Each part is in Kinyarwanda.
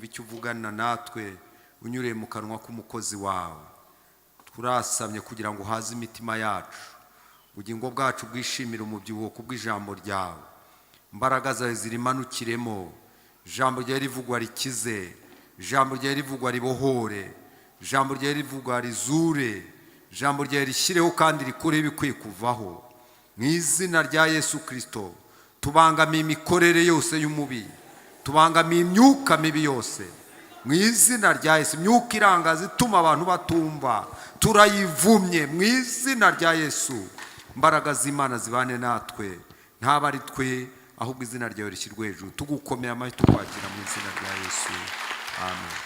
icyo uvugana natwe unyuriye mu kanwa k'umukozi wawe. Turasamye kugira ngo uhaze imitima yacu, ubugingo bwacu bwishimire umubyibuho kubw'ijambo ryawe. Imbaraga zawe zirimanukiremo, ijambo ryawe rivugwa rikize, ijambo ryawe rivugwa ribohore, ijambo ryawe rivugwa rizure, ijambo ryawe rishyireho kandi rikureho ibikwiye kuvaho. Mu izina rya Yesu Kristo tubangamiye imikorere yose y'umubiri, tubangamiye imyuka mibi yose. Mu izina rya Yesu, imyuka irangaza ituma abantu batumva, turayivumye mu izina rya Yesu. Imbaraga z'Imana zibane natwe, ntaba ari twe ahubwo izina ryawe rishyirwe hejuru. Tugukomeye amashyi tukwakira mu izina rya Yesu, amen.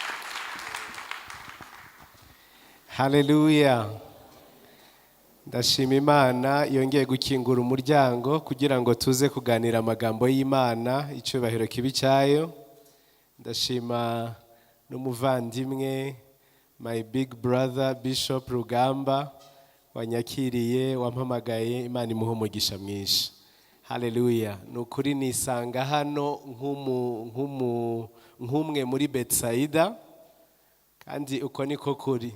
Haleluya. Ndashima Imana yongeye gukingura umuryango kugira ngo tuze kuganira amagambo y'Imana, icyubahiro kibi cyayo. Ndashima n'umuvandimwe my big brother Bishop Rugamba wanyakiriye, wampamagaye. Imana imuhe umugisha mwinshi. Haleluya. Nukuri nisanga hano nk'umwe muri Bethsaida, kandi uko niko kuri.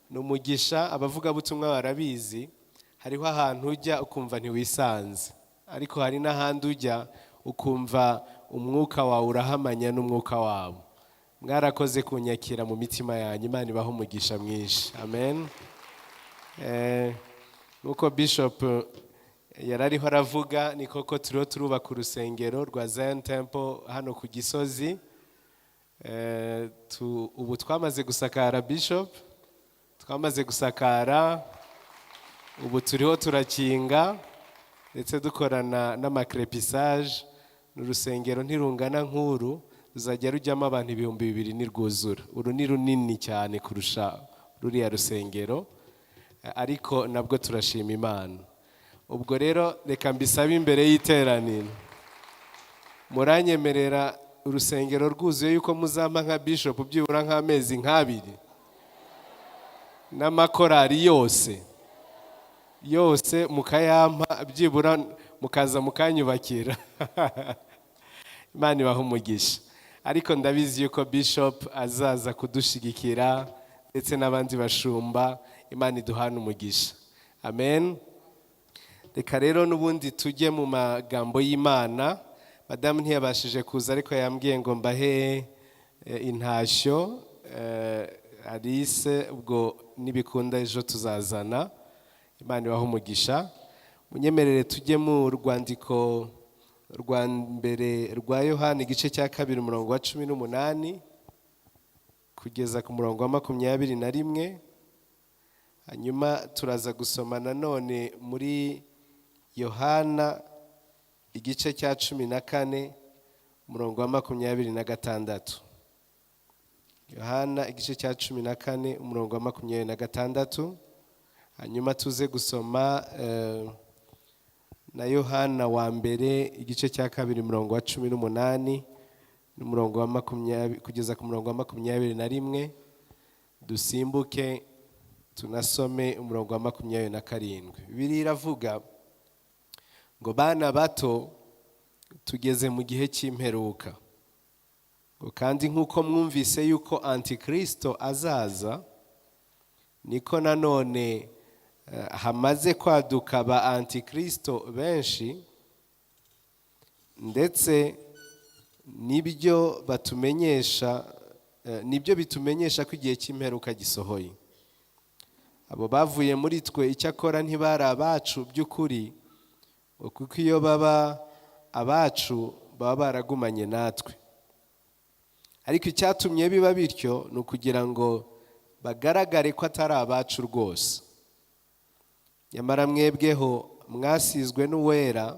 Numugisha abavuga butumwa barabizi, hariho ahantu ujya ukumva ntiwisanze, ariko hari n'ahandi ujya ukumva umwuka wawe urahamanya n'umwuka wabo. Mwarakoze kunyakira mu mitima yanyu. Imana ibahe umugisha mwinshi. Amen. Nuko Bishop yarariho aravuga, ni koko turiho turubaka urusengero rwa Zion Temple hano ku Gisozi. Ubu twamaze gusakara Bishop, twamaze gusakara, ubu turiho turakinga ndetse dukorana n'amakrepisage. N'urusengero ntirungana nk'uru, ruzajya rujyamo abantu 2,000 nirwuzura. Uru ni runini cyane kurusha ruriya rusengero, ariko nabwo turashima Imana. Ubwo rero reka mbisabe imbere y'iteraniro, muranyemerera urusengero rwuzuye yuko muzampa nka Bishop byibura nk'amezi 2 n'amakorari yose mukayampa, byibura mukaza mukanyubakira. Imana ibahe umugisha. Ariko ndabizi yuko Bishop azaza kudushigikira ndetse n'abandi bashumba. Imana iduhane umugisha. Amen. Reka rero n'ubundi tujye mu magambo y'Imana. Madamu ntiyabashije kuza, ariko yambwiye ngo mbahe intashyo. Alice ubwo nibikunda ejo tuzazana. Imana ibahe umugisha. Munyemerere tujye mu rwandiko rwa mbere rwa Yohana igice cya 2 umurongo wa 18 kugeza ku murongo wa 21. Hanyuma turaza gusoma nanone muri Yohana igice cya 14 umurongo wa 26. Yohana igice cya 14 umurongo wa 26. Hanyuma tuze gusoma na Yohana wa mbere igice cya 2 umurongo wa 18 n'umurongo wa 20 kugeza ku murongo wa 21. Dusimbuke tunasome umurongo wa 27. Bibiliya iravuga ngo bana bato, tugeze mu gihe cy'imperuka. Ngo kandi nk'uko mwumvise yuko Antikristo azaza, niko nanone hamaze kwaduka ba Antikristo benshi, ndetse nibyo bitumenyesha ko igihe cy'imperuka gisohoye. Abo bavuye muri twe icyakora ntibari abacu by'ukuri, kuko iyo baba abacu baba baragumanye natwe. Ariko icyatumye biba bityo ni ukugira ngo bagaragare ko atari abacu rwose. Nyamara mwebweho mwasizwe n'uwera,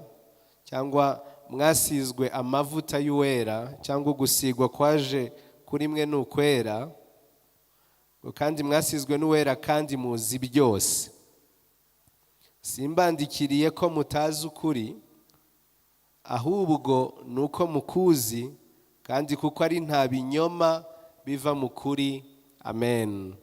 cyangwa mwasizwe amavuta y'uwera, cyangwa gusigwa kwaje kuri mwe n'ukwera, kandi mwasizwe n'uwera kandi muzi byose. Simbandikiriye ko mutazi ukuri, ahubwo nuko mukuzi, kandi kuko ari nta binyoma biva mu kuri. Amen.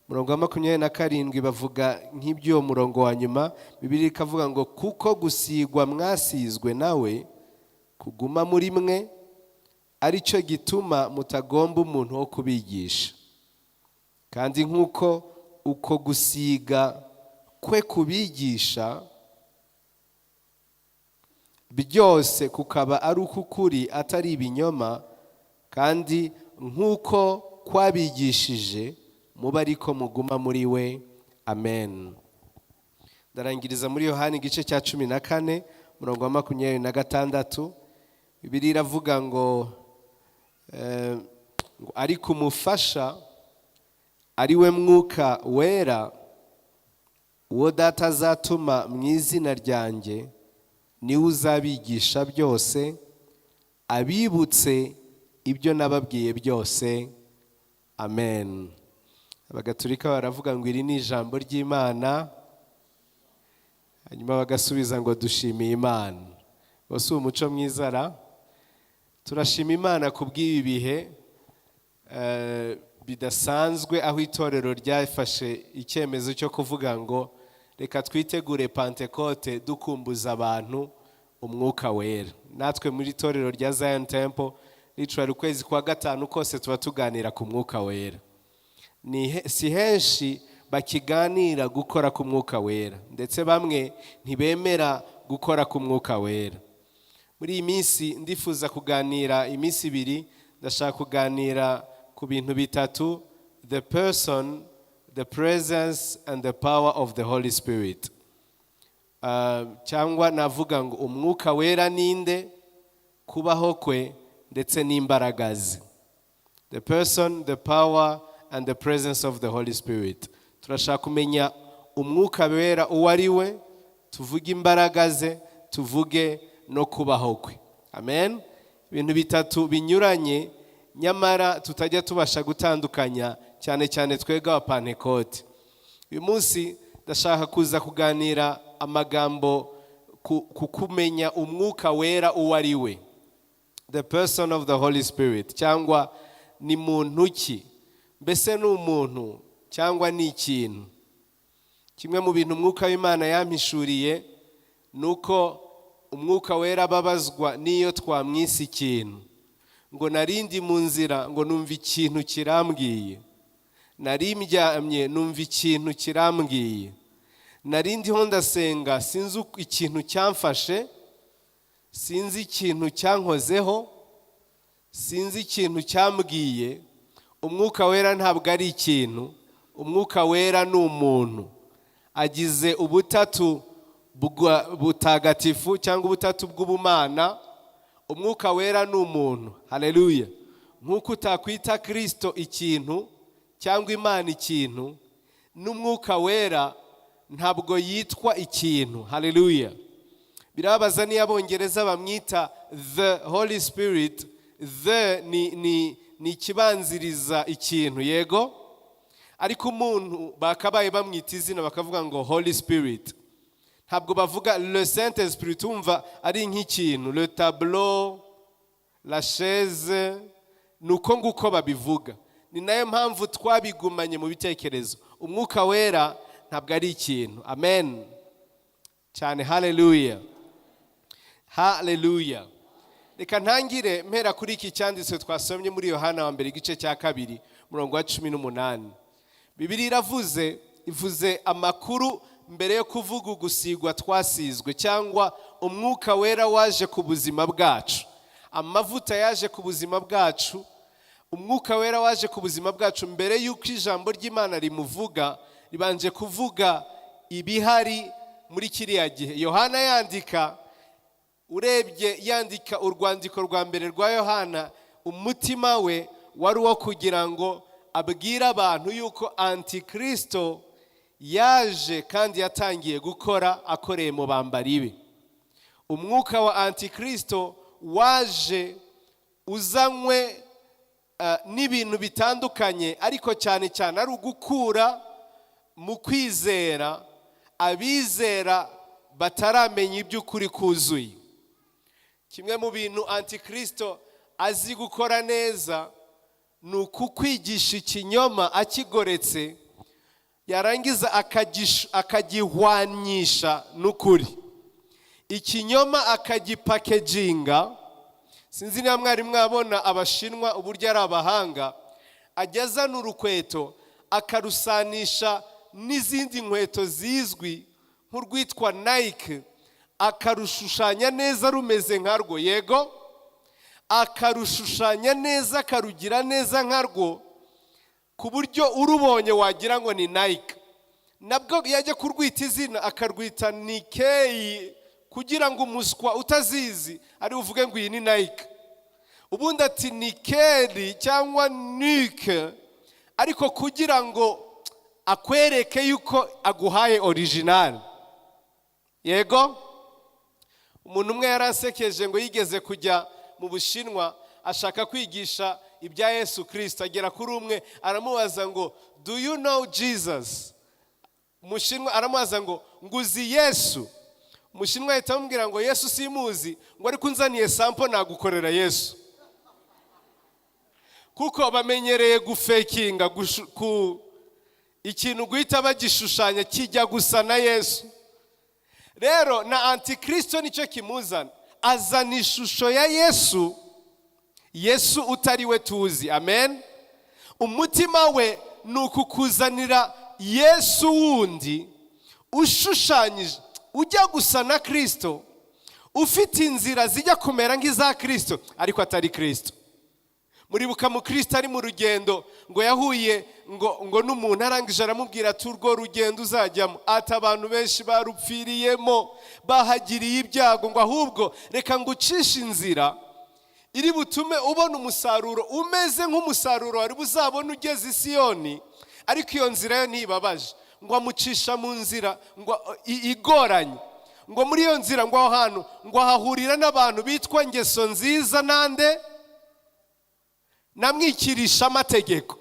Murongo wa 27 bavuga nk'ibyo murongo wa nyuma. Bibiliya ikavuga ngo kuko gusigwa mwasizwe nawe kuguma muri mwe, aricyo gituma mutagomba umuntu wo kubigisha. Kandi nk'uko uko gusiga kwe kubigisha byose kukaba ari uk'ukuri atari ibinyoma, kandi nk'uko kwabigishije muba ariko muguma muri we. Amen. Ndarangiriza muri Yohana igice cya 14 murongo wa 26. Bibiliya iravuga ngo ariko umufasha ari we Mwuka Wera, uwo Data azatuma mu izina ryanjye, niwe uzabigisha byose, abibutse ibyo nababwiye byose. Amen. Abagatolika baravuga ngo iri ni ijambo ry'Imana, hanyuma bagasubiza ngo dushimiye Imana. Bose umuco mwiza ra. Turashima Imana kubw'ibi bihe bidasanzwe, aho itorero ryafashe icyemezo cyo kuvuga ngo reka twitegure Pentecote dukumbuza abantu umwuka wera. Natwe muri itorero rya Zion Temple literally ukwezi kwa gatanu kose tuba tuganira ku mwuka wera. Si henshi bakiganira gukora ku mwuka wera, ndetse bamwe ntibemera gukora ku mwuka wera. Muri iyi minsi ndifuza kuganira iminsi 2, ndashaka kuganira ku bintu bitatu: the person, the presence and the power of the Holy Spirit. Cyangwa navuga ngo umwuka wera ninde, kubaho kwe ndetse n'imbaraga ze. The person, the power and the presence of the Holy Spirit. Turashaka kumenya umwuka wera uwo ari we, tuvuge imbaraga ze, tuvuge no kubaho kwe. Amen. Ibintu bitatu binyuranye, nyamara tutajya tubasha gutandukanya, cyane cyane twega wa Pentecote. Uyu munsi ndashaka kuza kuganira amagambo ku kumenya umwuka wera uwo ari we. The person of the Holy Spirit, cyangwa ni muntu ki, mbese ni umuntu cyangwa ni ikintu. Kimwe mu bintu umwuka w'Imana yampishuriye nuko umwuka wera babazwa niyo twamwise ikintu. Ngo narindi mu nzira ngo numva ikintu kirambwiye, nari mbyamye numva ikintu kirambwiye, narindi ho ndasenga sinzi ikintu cyamfashe, sinzi ikintu cyankozeho, sinzi ikintu cyambwiye. Umwuka wera ntabwo ari ikintu, umwuka wera ni umuntu, agize ubutatu butagatifu cyangwa ubutatu bw'ubumana. Umwuka wera ni umuntu. Haleluya. Nk'uko utakwita Kristo ikintu cyangwa Imana ikintu, n'umwuka wera ntabwo yitwa ikintu. Haleluya. Birabaza niyo Abongereza bamwita the Holy Spirit. The ni kibanziriza ikintu, yego, ariko umuntu bakabaye bamwita izina bakavuga ngo Holy Spirit. Ntabwo bavuga le Saint Esprit, umva ari nk'ikintu, le tableau, la chaise, nuko nguko babivuga. Ni nayo mpamvu twabigumanye mu bitekerezo. Umwuka wera ntabwo ari ikintu. Amen cyane. Haleluya. Haleluya. Reka ntangire mpera kuri iki cyanditswe twasomye muri Yohana wa mbere igice cya 2 murongo wa 18. Bibiliya ivuze amakuru mbere yo kuvuga ugusigwa twasizwe, cyangwa umwuka wera waje ku buzima bwacu, amavuta yaje ku buzima bwacu. Umwuka wera waje ku buzima bwacu mbere y'uko ijambo ry'Imana rimuvuga, ribanje kuvuga ibihari muri kiriya gihe. Yohana yandika, urebye yandika urwandiko rwa mbere rwa Yohana, umutima we wari uwo kugira ngo abwire abantu yuko Antikristo yaje kandi yatangiye gukora akoreye mu bambari be. Umwuka wa Antikristo waje uzanywe n'ibintu bitandukanye, ariko cyane cyane ari ugukura mu kwizera abizera bataramenya iby'ukuri kuzuye. Kimwe mu bintu Antikristo azi gukora neza ni ukukwigisha ikinyoma akigoretse, yarangiza akagihwanyisha n'ukuri. Ikinyoma akagipakeginga, sinzi niba mwari mwabona abashinwa uburyo ari abahanga, agezana urukweto akarusanisha n'izindi nkweto zizwi nk'urwitwa Nike, akarushushanya neza rumeze nkarwo, yego, akarushushanya neza akarugira neza nkarwo, ku buryo urubonye wagira ngo ni Nike. Nabwo yajya kurwita izina akarwita Nike, kugira ngo umuswa utazizi ari uvuge ngo iyi ni Nike. Ubundi ati Nikeli cyangwa Nike, ariko kugira ngo akwereke yuko aguhaye original, yego. Umuntu umwe yarasekeje ngo yigeze kujya mu Bushinwa ashaka kwigisha ibya Yesu Kristo, agera kuri umwe aramubaza ngo do you know Jesus? Umushinwa aramubaza ngo nguzi Yesu? Umushinwa ahita amubwira ngo Yesu simuzi, ngo ariko unzaniye sample nagukorera Yesu. Kuko bamenyereye gufekinga ikintu guhita bagishushanya kijya gusa na Yesu. Rero na antikristo nicyo kimuzana, azana ishusho ya Yesu, Yesu utari we tuzi, amen. Umutima we ni ukukuzanira Yesu wundi ushushanyije ujya gusa na Kristo, ufite inzira zijya kumera nk'iza Kristo ariko atari Kristo. Muribuka mu Kristo ari mu rugendo ngo yahuye ngo n'umuntu arangije aramubwira ati urwo rugendo uzajyamo ati abantu benshi barupfiriyemo bahagiriye ibyago, ngo ahubwo reka ngucishe inzira iri butume ubona umusaruro umeze nk'umusaruro wari buzabona ugeze i Siyoni, ariko iyo nzira yo ntibabaje. Ngo amucisha mu nzira ngo igoranye, ngo muri iyo nzira ngo aho hantu ngo ahahurira n'abantu bitwa ngeso nziza nande namwikirisha amategeko.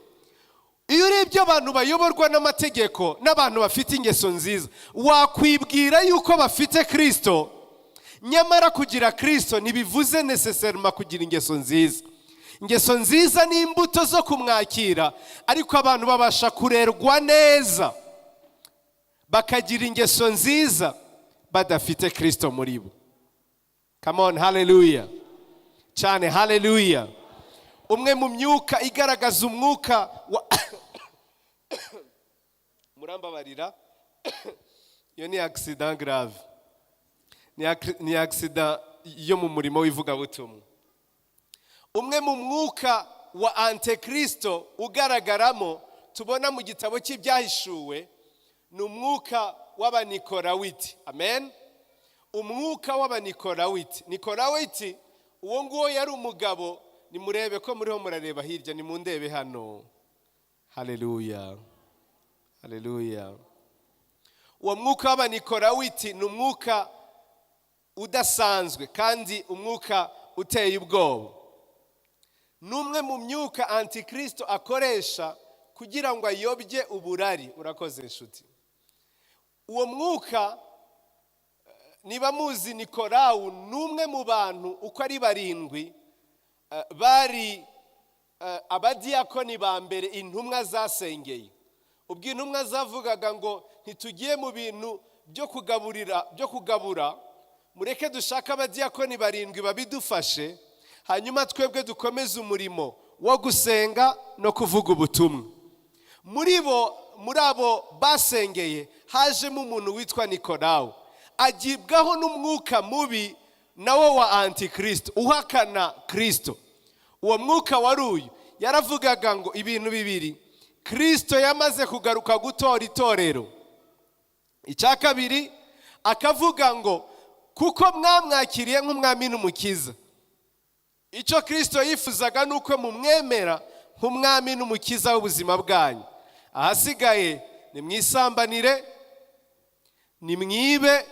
Iyo urebye abantu bayoborwa n'amategeko n'abantu bafite ingeso nziza, wakwibwira yuko bafite Kristo, nyamara kugira Kristo ntibivuze necessairement kugira ingeso nziza. Ingeso nziza ni imbuto zo kumwakira, ariko abantu babasha kurerwa neza bakagira ingeso nziza badafite Kristo muri bo. Come on, hallelujah cyane, hallelujah. Umwe mu myuka igaragaza umwuka wa murambabarira iyo ni accident grave, ni accident yo mu murimo w'ivugabutumwa. Umwe mu mwuka wa antikristo ugaragaramo tubona mu gitabo cy'ibyahishuwe ni umwuka w'abanikorawiti, amen. Umwuka w'abanikorawiti. Nikorawiti uwo nguwo yari umugabo, nimurebe ko muriho murareba hirya, nimundebe hano, haleluya, haleluya. Uwo mwuka w'abanikorawiti ni umwuka udasanzwe kandi umwuka uteye ubwoba. Numwe mu myuka antikristo akoresha kugira ngo ayobye uburari. Urakoze inshuti. Uwo mwuka niba muzi Nikolawu, numwe mu bantu uko ari barindwi bari abadiyakoni ba mbere intumwa zasengeye. Ubwo intumwa zavugaga ngo ntitugiye mu bintu byo kugabura, mureke dushaka abadiyakoni barindwi babidufashe, hanyuma twebwe dukomeze umurimo wo gusenga no kuvuga ubutumwa. Muri abo basengeye hajemo umuntu witwa Nikolawu, agibwaho n'umwuka mubi nawe wa antikristo uhakana Kristo. Uwo mwuka wari uyu, yaravugaga ngo ibintu bibiri: Kristo yamaze kugaruka gutora itorero. Icya kabiri akavuga ngo kuko mwamwakiriye nk'umwami n'umukiza, icyo Kristo yifuzaga nuko mumwemera nk'umwami n'umukiza w'ubuzima bwanyu. Ahasigaye nimwisambanire, nimwibe,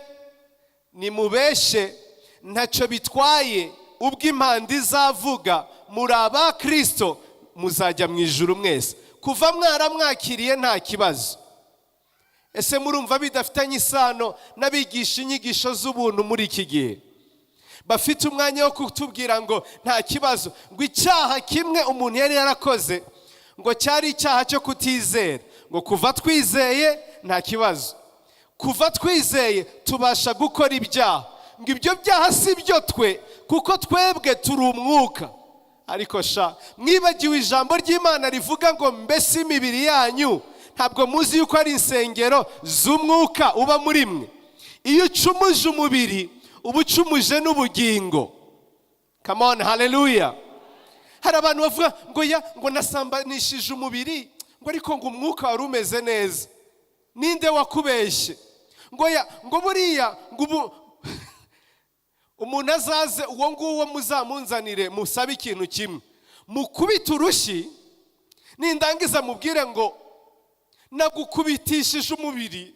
nimubeshe, ntacyo bitwaye. Ubwo impanda izavuga muri aba Kristo muzajya mu ijuru mwese. Kuva mwaramwakiriye nta kibazo. Ese murumva bidafitanye isano n'abigisha inyigisho z'ubuntu muri iki gihe bafite umwanya wo kutubwira ngo nta kibazo, ngo icyaha kimwe umuntu yari yarakoze ngo cyari icyaha cyo kutizera, ngo kuva twizeye nta kibazo, kuva twizeye tubasha gukora ibyaha, ngo ibyo byaha si byo twe kuko twebwe turi umwuka. Ariko sha mwibagiwe ijambo ry'Imana rivuga ngo mbese imibiri yanyu ntabwo muzi yuko ari insengero z'umwuka uba muri mwe? Iyo ucumuje umubiri uba ucumuje n'ubugingo. Come on, hallelujah. Hari abantu bavuga ngo nasambanishije umubiri ngo ariko ngo umwuka wari umeze neza. Ninde wakubeshye? ngo buriya ngo umuntu azaze uwo nguwo muzamunzanire musabe ikintu kimwe, mukubita urushyi nindangiza mubwire ngo nagukubitishije umubiri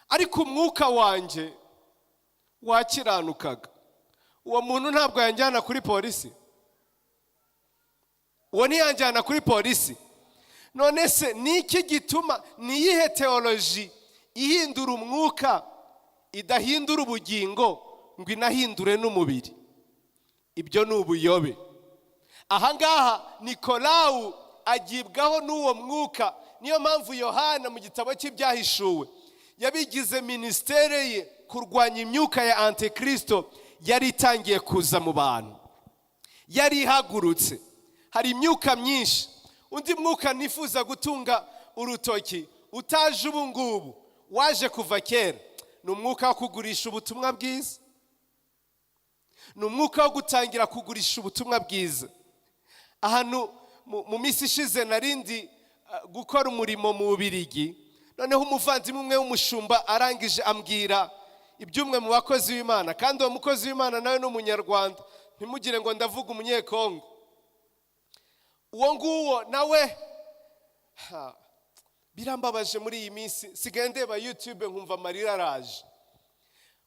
ariko umwuka wanjye wakiranukaga. Uwo muntu ntabwo yanjyana kuri polisi. Uwo ntiyanjyana kuri polisi. None se niki gituma, niyihe teoloji ihindura umwuka idahindura ubugingo ngo inahindure n'umubiri? Ibyo ni ubuyobe. Ahangaha Nikolawu agibwaho n'uwo mwuka. Niyo mpamvu Yohana mu gitabo cy'ibyahishuwe yabigize ministere ye kurwanya imyuka ya Antikristo yari itangiye kuza mu bantu. Yari ihagurutse. Hari imyuka myinshi. Undi mwuka nifuza gutunga urutoki utaje ubu ngubu, waje kuva kera, ni umwuka wo kugurisha ubutumwa bwiza. Ni umwuka wo gutangira kugurisha ubutumwa bwiza. Ahantu mu minsi ishize narindi gukora umurimo mu Bubiligi, noneho umuvandimwe umwe w'umushumba arangije ambwira iby'umwe mu bakozi b'Imana, kandi uwo mukozi w'Imana nawe ni umunyarwanda, ntimugire ngo ndavuga umunyekongo. Uwo nguwo nawe birambabaje muri iyi minsi, sigaye ndeba YouTube nkumva amarira araje.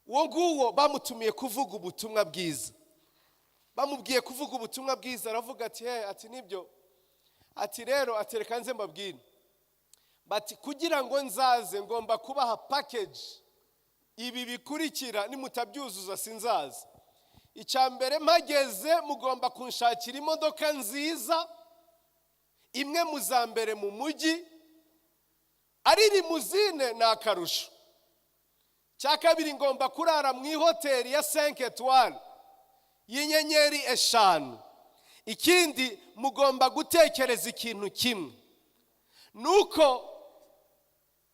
Uwo nguwo bamutumiye kuvuga ubutumwa bwiza. Bamubwiye kuvuga ubutumwa bwiza, aravuga ati ati nibyo, ati rero atereka nze mbabwire, bati kugira ngo nzaze ngomba kubaha package ibi bikurikira, nimutabyuzuza sinzaza. Icyambere mpageze mugomba kunshakira imodoka nziza, imwe muzambere mu mujyi, ari limuzine na karusho. Cyakabiri ngomba kurara mu hoteli ya 5 étoiles y'inyenyeri 5. Ikindi mugomba gutekereza ikintu kimwe, nuko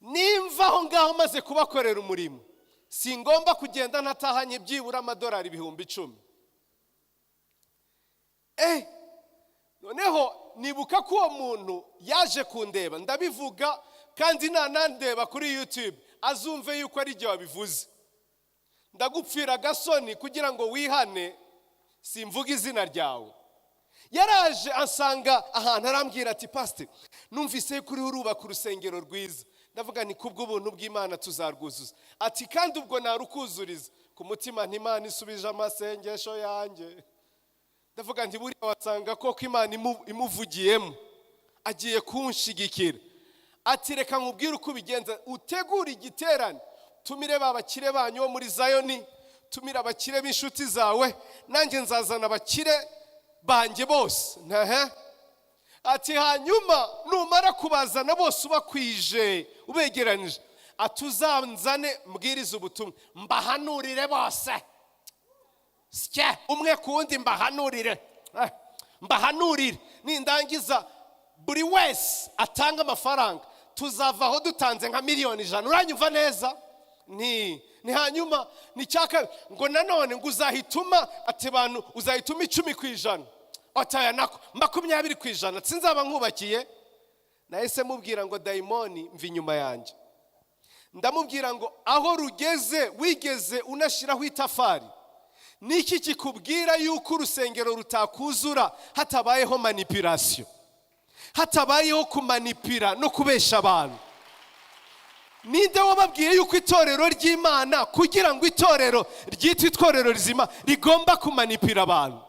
nimva aho ngaho maze kubakorera umurimo singomba kugenda natahanye byibura amadolari 10,000. Noneho nibuka ko uwo muntu yaje kundeba, ndabivuga kandi nanandeba kuri YouTube azumve yuko ari byo wabivuze. Ndagupfira gasoni kugira ngo wihane, simvuga izina ryawe. Yaraje ansanga ahantu arambwira ati pastor, numvise kuri urubaka urusengero rwiza. Ndavuga ni kubw'ubuntu bw'Imana tuzarwuzuza. Ati kandi ubwo narukuzuriza ku mutima, ntimana isubije amasengesho yanjye. Ndavuga nti buriya wasanga koko Imana imuvugiyemo agiye kunshigikira. Ati reka nkubwire uko bigenza, utegura igiterane, tumire babakire banyu bo muri Zayoni, tumire abakire b'inshuti zawe, nanjye nzazana abakire banjye bose. Ati hanyuma numara kubazana bose ubakwije ubegeranije, atuzanzane mbwiriza ubutumwa, mbahanurire bose. Sike umwe kundi mbahanurire, nindangiza buri wese atanga amafaranga, tuzavaho dutanze nka miliyoni 100. Uranyumva neza? Ni hanyuma ni cyaka ngo nanone ngo uzahituma ati bantu uzahituma 10%. Otaya nako 20%, sinzaba nkubakiye. Nahise mubwira ngo daimoni mvi nyuma yanjye. Ndamubwira ngo aho rugeze wigeze unashiraho itafari, niki kikubwira yuko urusengero rutakuzura hatabayeho manipulation, hatabayeho kumanipira no kubesha abantu? Ninde wababwiye yuko itorero ry'Imana kugira ngo itorero ryitwe itorero rizima rigomba kumanipira abantu?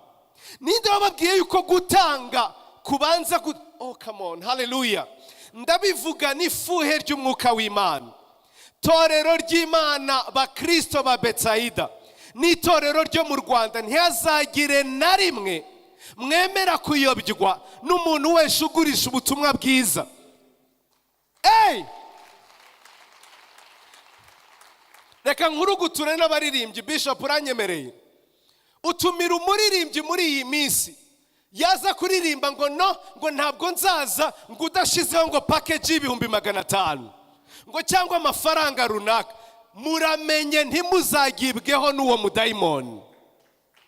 Ninde wababwiye yuko gutanga kubanza oh come on, hallelujah. Ndabivuga n'ifuhe ry'umwuka w'Imana. Torero ry'Imana ba Kristo ba Bethsaida n'itorero ryo mu Rwanda ntihazagire na rimwe mwemera kuyobywa n'umuntu wese ugurisha ubutumwa bwiza. reka nkuruguture n'abaririmbyi. Bishop uranyemereye, utumira umuririmbyi muri iyi minsi yaza kuririmba ngo ngo ntabwo nzaza ngo udashizeho ngo package y'ibihumbi 500 ngo cyangwa amafaranga runaka. Muramenye ntimuzagibweho n'uwo mudayimoni.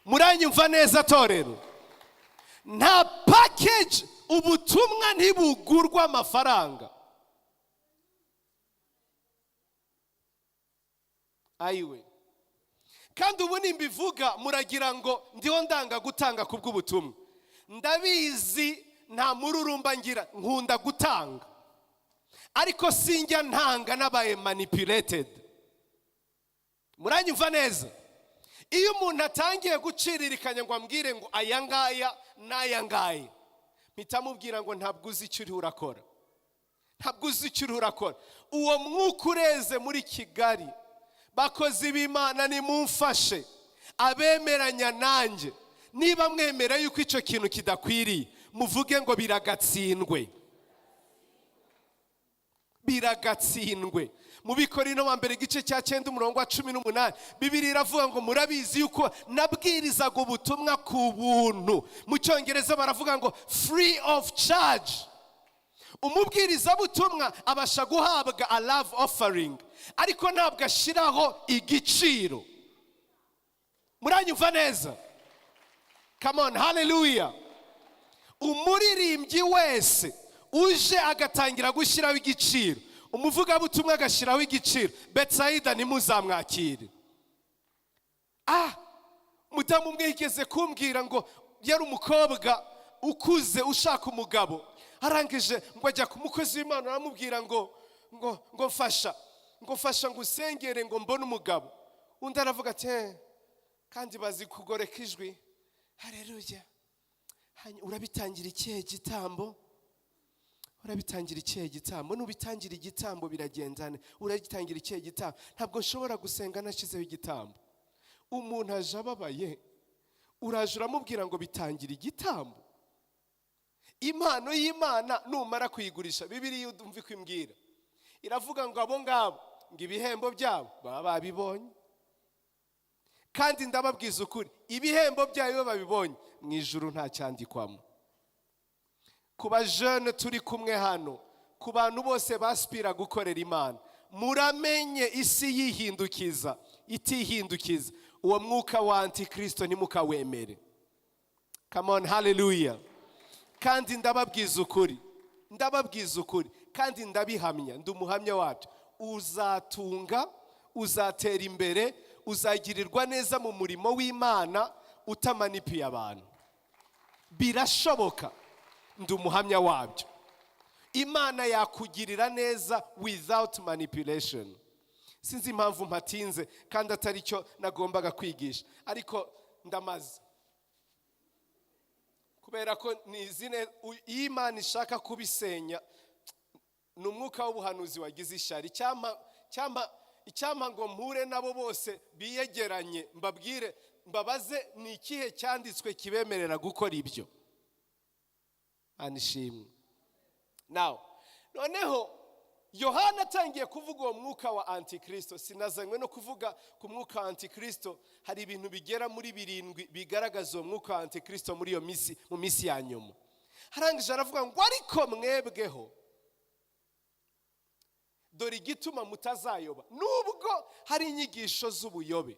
Muranyumva neza torero? Nta package, ubutumwa ntibugurwa amafaranga. Ayiwe, kandi ubu nimbivuga muragira ngo ndiho ndanga gutanga kubw'ubutumwa. Ndabizi nta mururumba ngira, nkunda gutanga, ariko sinjya ntanga n'abaye manipulated. Muranyumva neza? Iyo umuntu atangiye guciririkanya ngo ambwire ngo aya ngaya n'aya ngaya, mpita mubwira ngo ntabwo uzi icyo uriho urakora, ntabwo uzi icyo uriho urakora. Uwo mwuka ureze muri Kigali, bakozi b'Imana nimumfashe, abemeranya nanjye, niba mwemera yuko icyo kintu kidakwiriye, muvuge ngo biragatsindwe, biragatsindwe. Mu Bikorino wa mbere igice cya 9 umurongo wa 18, Bibiliya iravuga ngo murabizi yuko nabwirizaga ubutumwa ku buntu. Mu Cyongereza baravuga ngo free of charge. Umubwiriza butumwa abasha guhabwa a love offering, ariko ntabwo ashiraho igiciro. Muranyumva neza? Come on, hallelujah. Umuririmbyi wese uje agatangira gushyiraho igiciro, umuvuga butumwa agashiraho igiciro, Bethsaida nimuzamwakire. Mudamu mwigeze kumbwira ngo yari umukobwa ukuze ushaka umugabo, arangije ngo ajya ku mukozi w'Imana aramubwira ngo mfasha ngo usengere ngo mbone umugabo. Undi aravuga ati kandi bazi kugoreka ijwi, haleluya, urabitangira ikihe gitambo? Urabitangira ikihe gitambo? Nubitangira igitambo biragendana. Uragitangira ikihe gitambo? Ntabwo nshobora gusenga nashyizeho igitambo. Umuntu aje ababaye, uraje uramubwira ngo bitangira igitambo? Impano y'Imana numara kuyigurisha, Bibiliya udumva kwimbwira iravuga ngo abo ngabo ngo ibihembo byabo baba babibonye. Kandi ndababwiza ukuri, ibihembo byayo babibonye mu ijuru nta cyandikwamo. Kuba jeune turi kumwe hano, ku bantu bose baspira gukorera Imana, muramenye isi yihindukiza itihindukiza, uwo mwuka wa antikristo ntimukawemere. Come on, hallelujah. Kandi ndababwiza ukuri kandi ndabihamya, ndi umuhamya wabyo. Uzatunga, uzatera imbere, uzagirirwa neza mu murimo w'Imana utamanipiye abantu. Birashoboka, ndi umuhamya wabyo. Imana yakugirira neza without manipulation. Sinzi impamvu mpatinze kandi atari cyo nagombaga kwigisha, ariko ndamaze, kubera ko nizine Imana ishaka kubisenya. Ni umwuka w'ubuhanuzi wagize ishari. Icyampa ngo mpure nabo bose biyegeranye, mbabwire, mbabaze ni ikihe cyanditswe kibemerera gukora ibyo. Anishimwe. Now, noneho Yohana atangiye kuvuga uwo mwuka wa antikristo. Sinazanywe no kuvuga ku mwuka wa antikristo. Hari ibintu bigera muri 7 bigaragaza uwo mwuka wa antikristo muri iyo misi, mu misi ya nyuma. Harangije aravuga ngo ariko mwebweho dore igituma mutazayoba, nubwo hari inyigisho z'ubuyobe,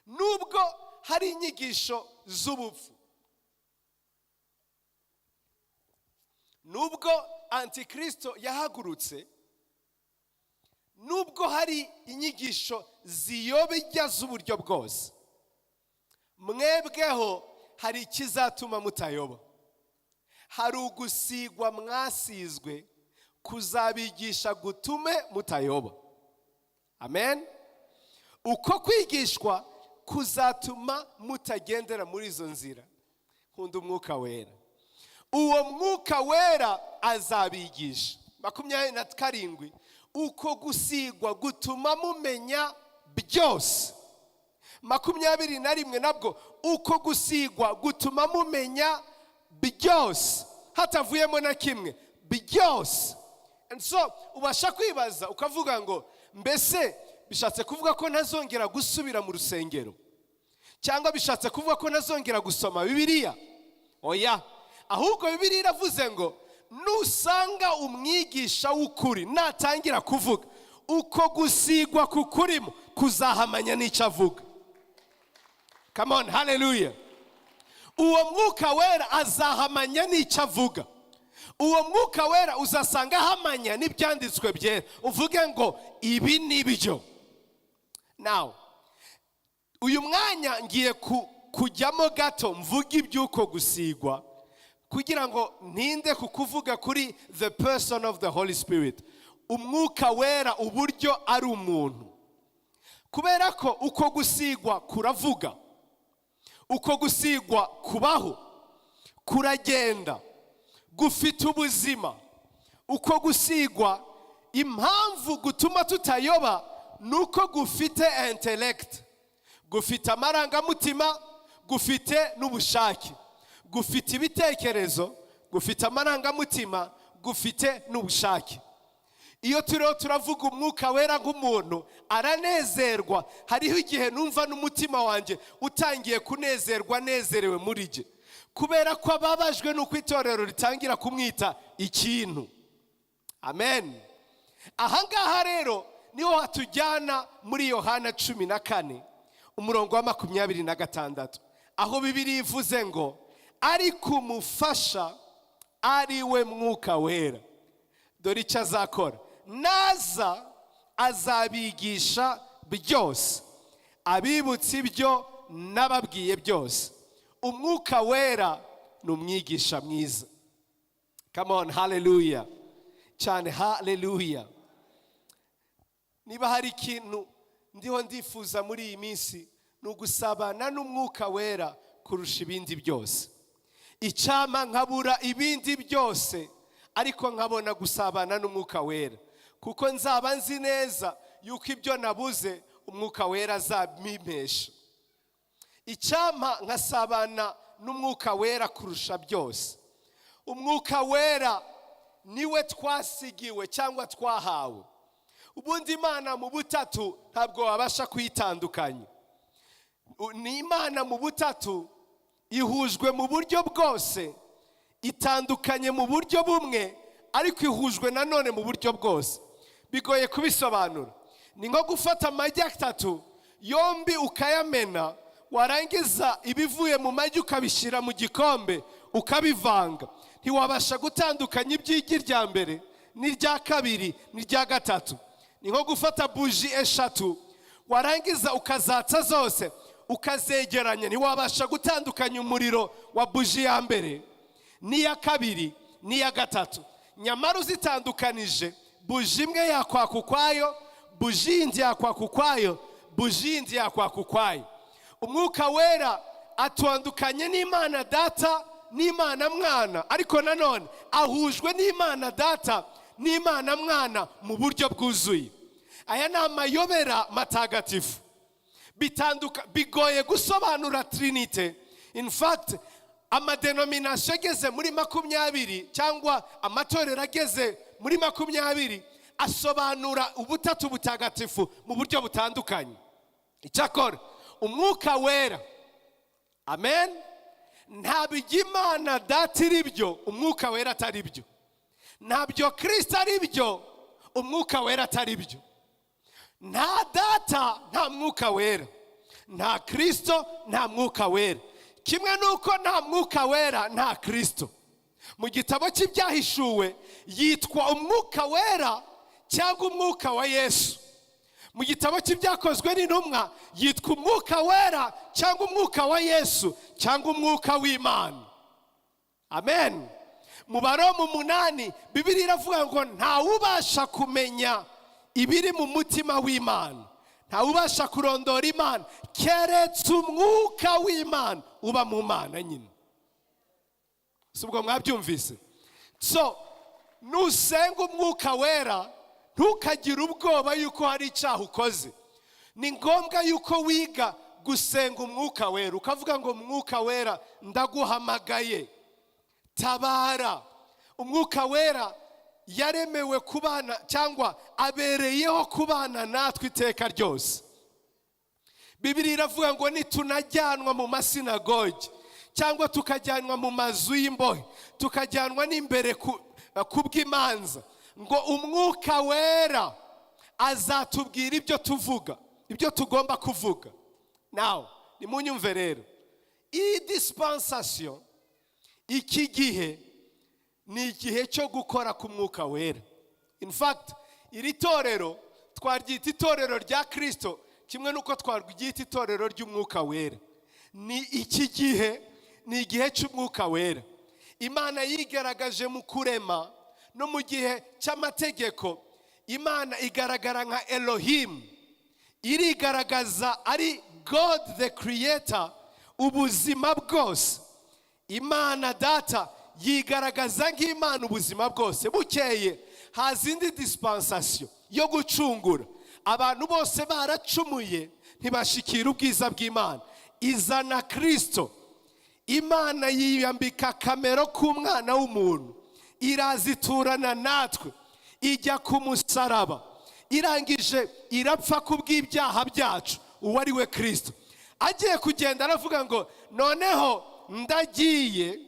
nubwo hari inyigisho z'ubupfu, nubwo antikristo yahagurutse, nubwo hari inyigisho ziyobya z'uburyo bwose, mwebweho hari ikizatuma mutayoba. Hari ugusigwa mwasizwe kuzabigisha gutume mutayoba. Amen. Uko kwigishwa kuzatuma mutagendera muri izo nzira. Nkunda umwuka wera. Uwo mwuka wera azabigisha. 27, uko gusigwa gutuma mumenya byose. 21 nabwo, uko gusigwa gutuma mumenya byose, hatavuyemo na kimwe, byose. And so ubasha kwibaza ukavuga ngo mbese bishatse kuvuga ko ntazongera gusubira mu rusengero, cyangwa bishatse kuvuga ko ntazongera gusoma Bibiliya? Oya, ahubwo Bibiliya iravuze ngo nusanga umwigisha w'ukuri natangira kuvuga, uko gusigwa kukurimo kuzahamanya n'icyo avuga. Come on, hallelujah. Uwo mwuka wera azahamanya n'icyo avuga. Uwo mwuka wera uzasanga ahamanya n'ibyanditswe byera, uvuge ngo ibi ni byo. Now, uyu mwanya ngiye kujyamo gato mvuga iby'uko gusigwa, kugira ngo ntinde kukuvuga kuri the person of the Holy Spirit, umwuka wera uburyo ari umuntu. Kubera ko uko gusigwa kuravuga, uko gusigwa kubaho, kuragenda, gufite ubuzima. Uko gusigwa impamvu gutuma tutayoba nuko gufite intellect, gufite amarangamutima, gufite n'ubushake, gufite ibitekerezo, gufite amarangamutima, gufite n'ubushake. Iyo turiho turavuga umwuka wera nk'umuntu aranezerwa, hariho igihe numva n'umutima wanjye utangiye kunezerwa, nezerewe muri jye, kubera ko ababajwe nuko itorero ritangira kumwita ikintu. Amen. Ahangaha rero niho hatujyana muri Yohana 14 umurongo wa 26, aho Bibiliya ivuze ngo ariko umufasha ari we mwuka wera, dore icyo azakora, naza azabigisha byose, abibutsa ibyo nababwiye byose. Umwuka wera ni umwigisha mwiza. Come on, hallelujah. Cyane hallelujah. Niba hari ikintu ndiho ndifuza muri iyi minsi, ni ugusabana n'umwuka wera kurusha ibindi byose. Icyama nkabura ibindi byose, ariko nkabona gusabana n'umwuka wera, kuko nzaba nzi neza yuko ibyo nabuze umwuka wera azabimpesha. Icyama nkasabana n'umwuka wera kurusha byose. Umwuka wera niwe twasigiwe cyangwa twahawe. Ubundi Imana mu butatu ntabwo wabasha kuyitandukanya. Ni Imana mu butatu ihujwe mu buryo bwose, itandukanye mu buryo bumwe, ariko ihujwe nanone mu buryo bwose. Bigoye kubisobanura. Ni nko gufata amagi atatu yombi ukayamena, warangiza ibivuye mu magi ukabishyira mu gikombe ukabivanga. Ntiwabasha gutandukanya iby'igi rya mbere n'irya kabiri n'irya gatatu. Ni nko gufata buji eshatu, warangiza ukazatsa zose ukazegeranya. Ntiwabasha gutandukanya umuriro wa buji ya mbere n'iya kabiri n'iya gatatu. Nyamara uzitandukanije, buji imwe yakwaka ukwayo, buji yindi yakwaka ukwayo, buji yindi yakwaka ukwayo. Umwuka wera atandukanye n'Imana Data n'Imana Mwana, ariko nanone ahujwe n'Imana Data n'Imana Mwana mu buryo bwuzuye. Aya ni amayobera matagatifu. Bigoye gusobanura Trinity. In fact, amadenomination ageze muri 20 cyangwa amatorero ageze muri 20 asobanura ubutatu butagatifu mu buryo butandukanye. Icyakora umwuka wera, amen, ntabwo Imana Data ari byo umwuka wera atari byo. Ntabyo Kristo ari byo umwuka wera atari byo. Nta Data nta mwuka wera, nta Kristo nta mwuka wera, kimwe nuko nta mwuka wera nta Kristo. Mu gitabo cy'ibyahishuwe yitwa umwuka wera cyangwa umwuka wa Yesu. Mu gitabo cy'ibyakozwe n'intumwa yitwa umwuka wera cyangwa umwuka wa Yesu cyangwa umwuka w'Imana. Amen. Mu Baroma 8 Bibiliya iravuga ngo ntawubasha kumenya ibiri mu mutima w'Imana, ntawubasha kurondora Imana keretse umwuka w'Imana uba mu Mana nyine. Subwo mwabyumvise? So nusenga umwuka wera ntukagire ubwoba yuko hari icyaha ukoze. Ni ngombwa yuko wiga gusenga umwuka wera, ukavuga ngo umwuka wera ndaguhamagaye, tabara. Umwuka wera yaremewe kubana cyangwa abereyeho kubana natwe iteka ryose. Bibiliya iravuga ngo nitunajyanwa mu masinagogi cyangwa tukajyanwa mu mazu y'imbohe, tukajyanwa n'imbere kubw'imanza, ngo umwuka wera azatubwira ibyo tuvuga, ibyo tugomba kuvuga. Now, nimunyumve rero, iyi dispensation, iki gihe ni igihe cyo gukora ku mwuka wera. In fact, iri torero twaryita itorero rya Kristo kimwe nuko twaryita itorero ry'umwuka wera. Ni iki gihe ni igihe cy'umwuka wera. Imana yigaragaje mu kurema no mu gihe cy'amategeko. Imana igaragara nka Elohim, irigaragaza ari God the Creator ubuzima bwose. Imana Data yigaragaza nk'Imana ubuzima bwose. Bukeye haza indi dispensation yo gucungura. Abantu bose baracumuye ntibashikira ubwiza bw'Imana. Izana Kristo. Imana yiyambika kamero k'umwana w'umuntu, iraziturana natwe, ijya ku musaraba, irangije irapfa kubw'ibyaha byacu, uwo ari we Kristo. Agiye kugenda aravuga ngo noneho ndagiye,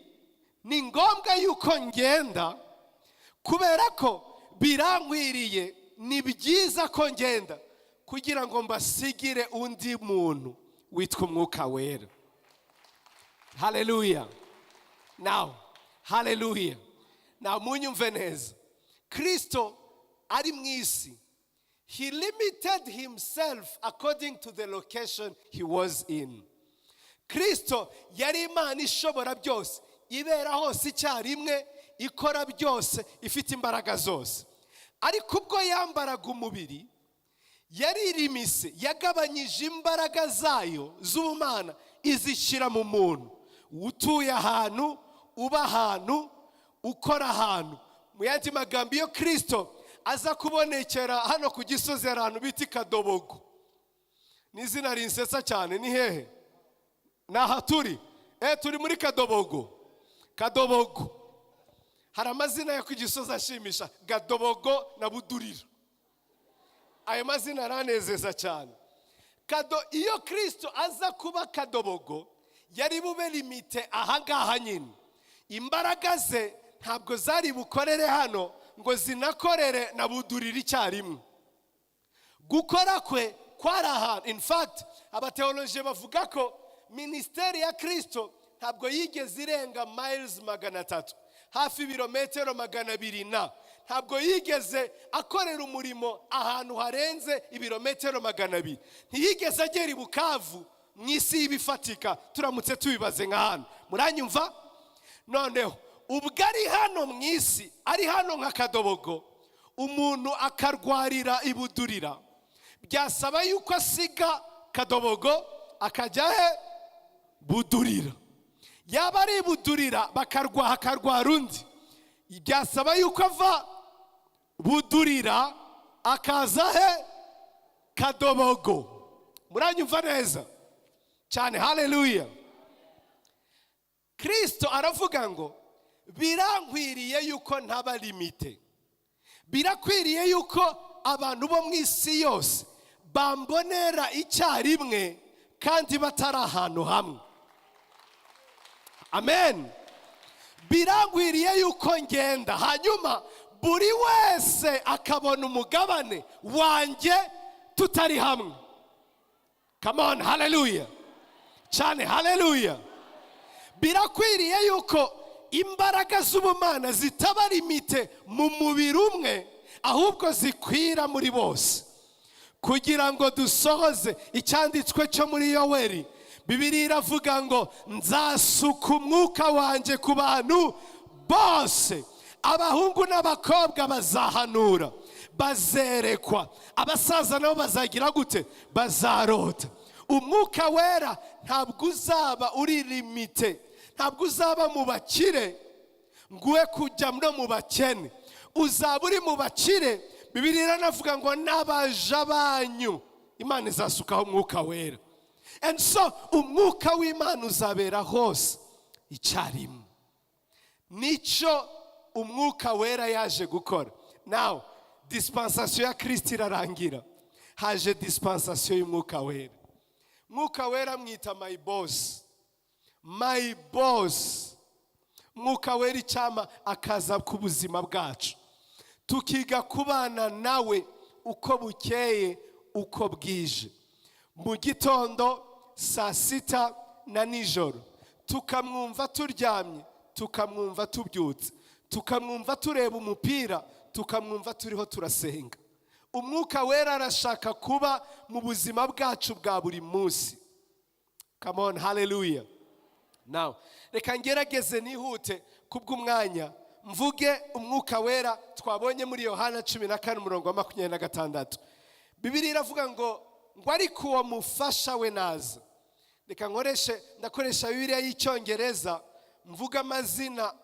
ni ngombwa yuko ngenda kubera ko birankwiriye, ni byiza ko ngenda kugira ngo mbasigire undi muntu witwa umwuka wera. Hallelujah. Now, hallelujah. Now munyumve neza, Kristo ari mu isi, he limited himself according to the location he was in. Kristo yari Imana ishobora byose, ibera hose icyarimwe, ikora byose, ifite imbaraga zose. Ariko ubwo yambaraga umubiri, yaririmise, yagabanyije imbaraga zayo z'ubumana izishyira mu muntu. Utuye ahantu, uba ahantu, ukora ahantu. Mu yandi magambo, iyo Kristo aza kubonekera hano ku gisozi ahantu bita Kadobogo, n'izina rinsetsa cyane, ni hehe? Naha turi turi muri Kadobogo. Kadobogo hari amazina yo ku gisozi ashimisha, Kadobogo na Buduriro. Ayo mazina aranezeza cyane. Iyo Kristo aza kuba Kadobogo, yari bube limite ahangaha nyine. Imbaraga ze ntabwo zari bukorere hano ngo zinakorere na Buduriro icyarimwe. Gukora kwe kwari ahantu. In fact, abateoloje bavuga ko ministeri ya Kristo ntabwo yigeze irenga miles 300, hafi ibirometero 200. Ntabwo yigeze akorera umurimo ahantu harenze ibirometero 200. Ntiyigeze agera i Bukavu mu isi y'ibifatika turamutse tubibaze nka hano. Muranyumva? Noneho ubwo ari hano mu isi, ari hano nka Kadobogo, umuntu akarwarira ibudurira, byasaba yuko asiga Kadobogo akajya he? Budurira. Yaba ari budurira akarwara undi, byasaba yuko ava Budurira akaza he? Kadobogo. Muranyumva neza cyane? Hallelujah. Kristo aravuga ngo birankwiriye yuko ntaba limite, birakwiriye yuko abantu bo mu isi yose bambonera icyarimwe kandi batari ahantu hamwe. Amen. Birankwiriye yuko ngenda, hanyuma buri wese akabona umugabane wanjye tutari hamwe. Come on, hallelujah cyane, hallelujah. Birakwiriye yuko imbaraga z'ubumana zitaba limite mu mubiri umwe, ahubwo zikwira muri bose, kugira ngo dusohoze icyanditswe cyo muri Yoweri. Bibiliya iravuga ngo nzasuka umwuka wanjye ku bantu bose, abahungu n'abakobwa bazahanura, bazerekwa, abasaza nabo bazagira gute? Bazarota. Umwuka wera ntabwo uzaba uri limite, ntabwo uzaba mu bakire nguwe kujya no mu bakene, uzaba uri mu bakire. Bibiliya iranavuga ngo n'abaja banyu Imana izasukaho umwuka wera. And so umwuka w'Imana uzabera hose icyarimwe. Nicyo umwuka wera yaje gukora. Now dispensation ya Kristo irarangira, haje dispensation y'umwuka wera. Mwuka wera mwita my boss, my boss. Mwuka wera icyama akaza ku buzima bwacu, tukiga kubana nawe uko bukeye uko bwije, mu gitondo, saa sita na nijoro. Tukamwumva turyamye, tukamwumva tubyutse, tukamwumva tureba umupira, tukamwumva turiho turasenga. Umwuka wera arashaka kuba mu buzima bwacu bwa buri munsi. Come on, hallelujah. Now, reka ngerageze nihute kubw'umwanya mvuge umwuka wera twabonye muri Yohana 14:26. Bibiliya iravuga ngo ariko uwo mufasha we naza. Reka ndakoresha Bibiliya y'Icyongereza mvuga amazina.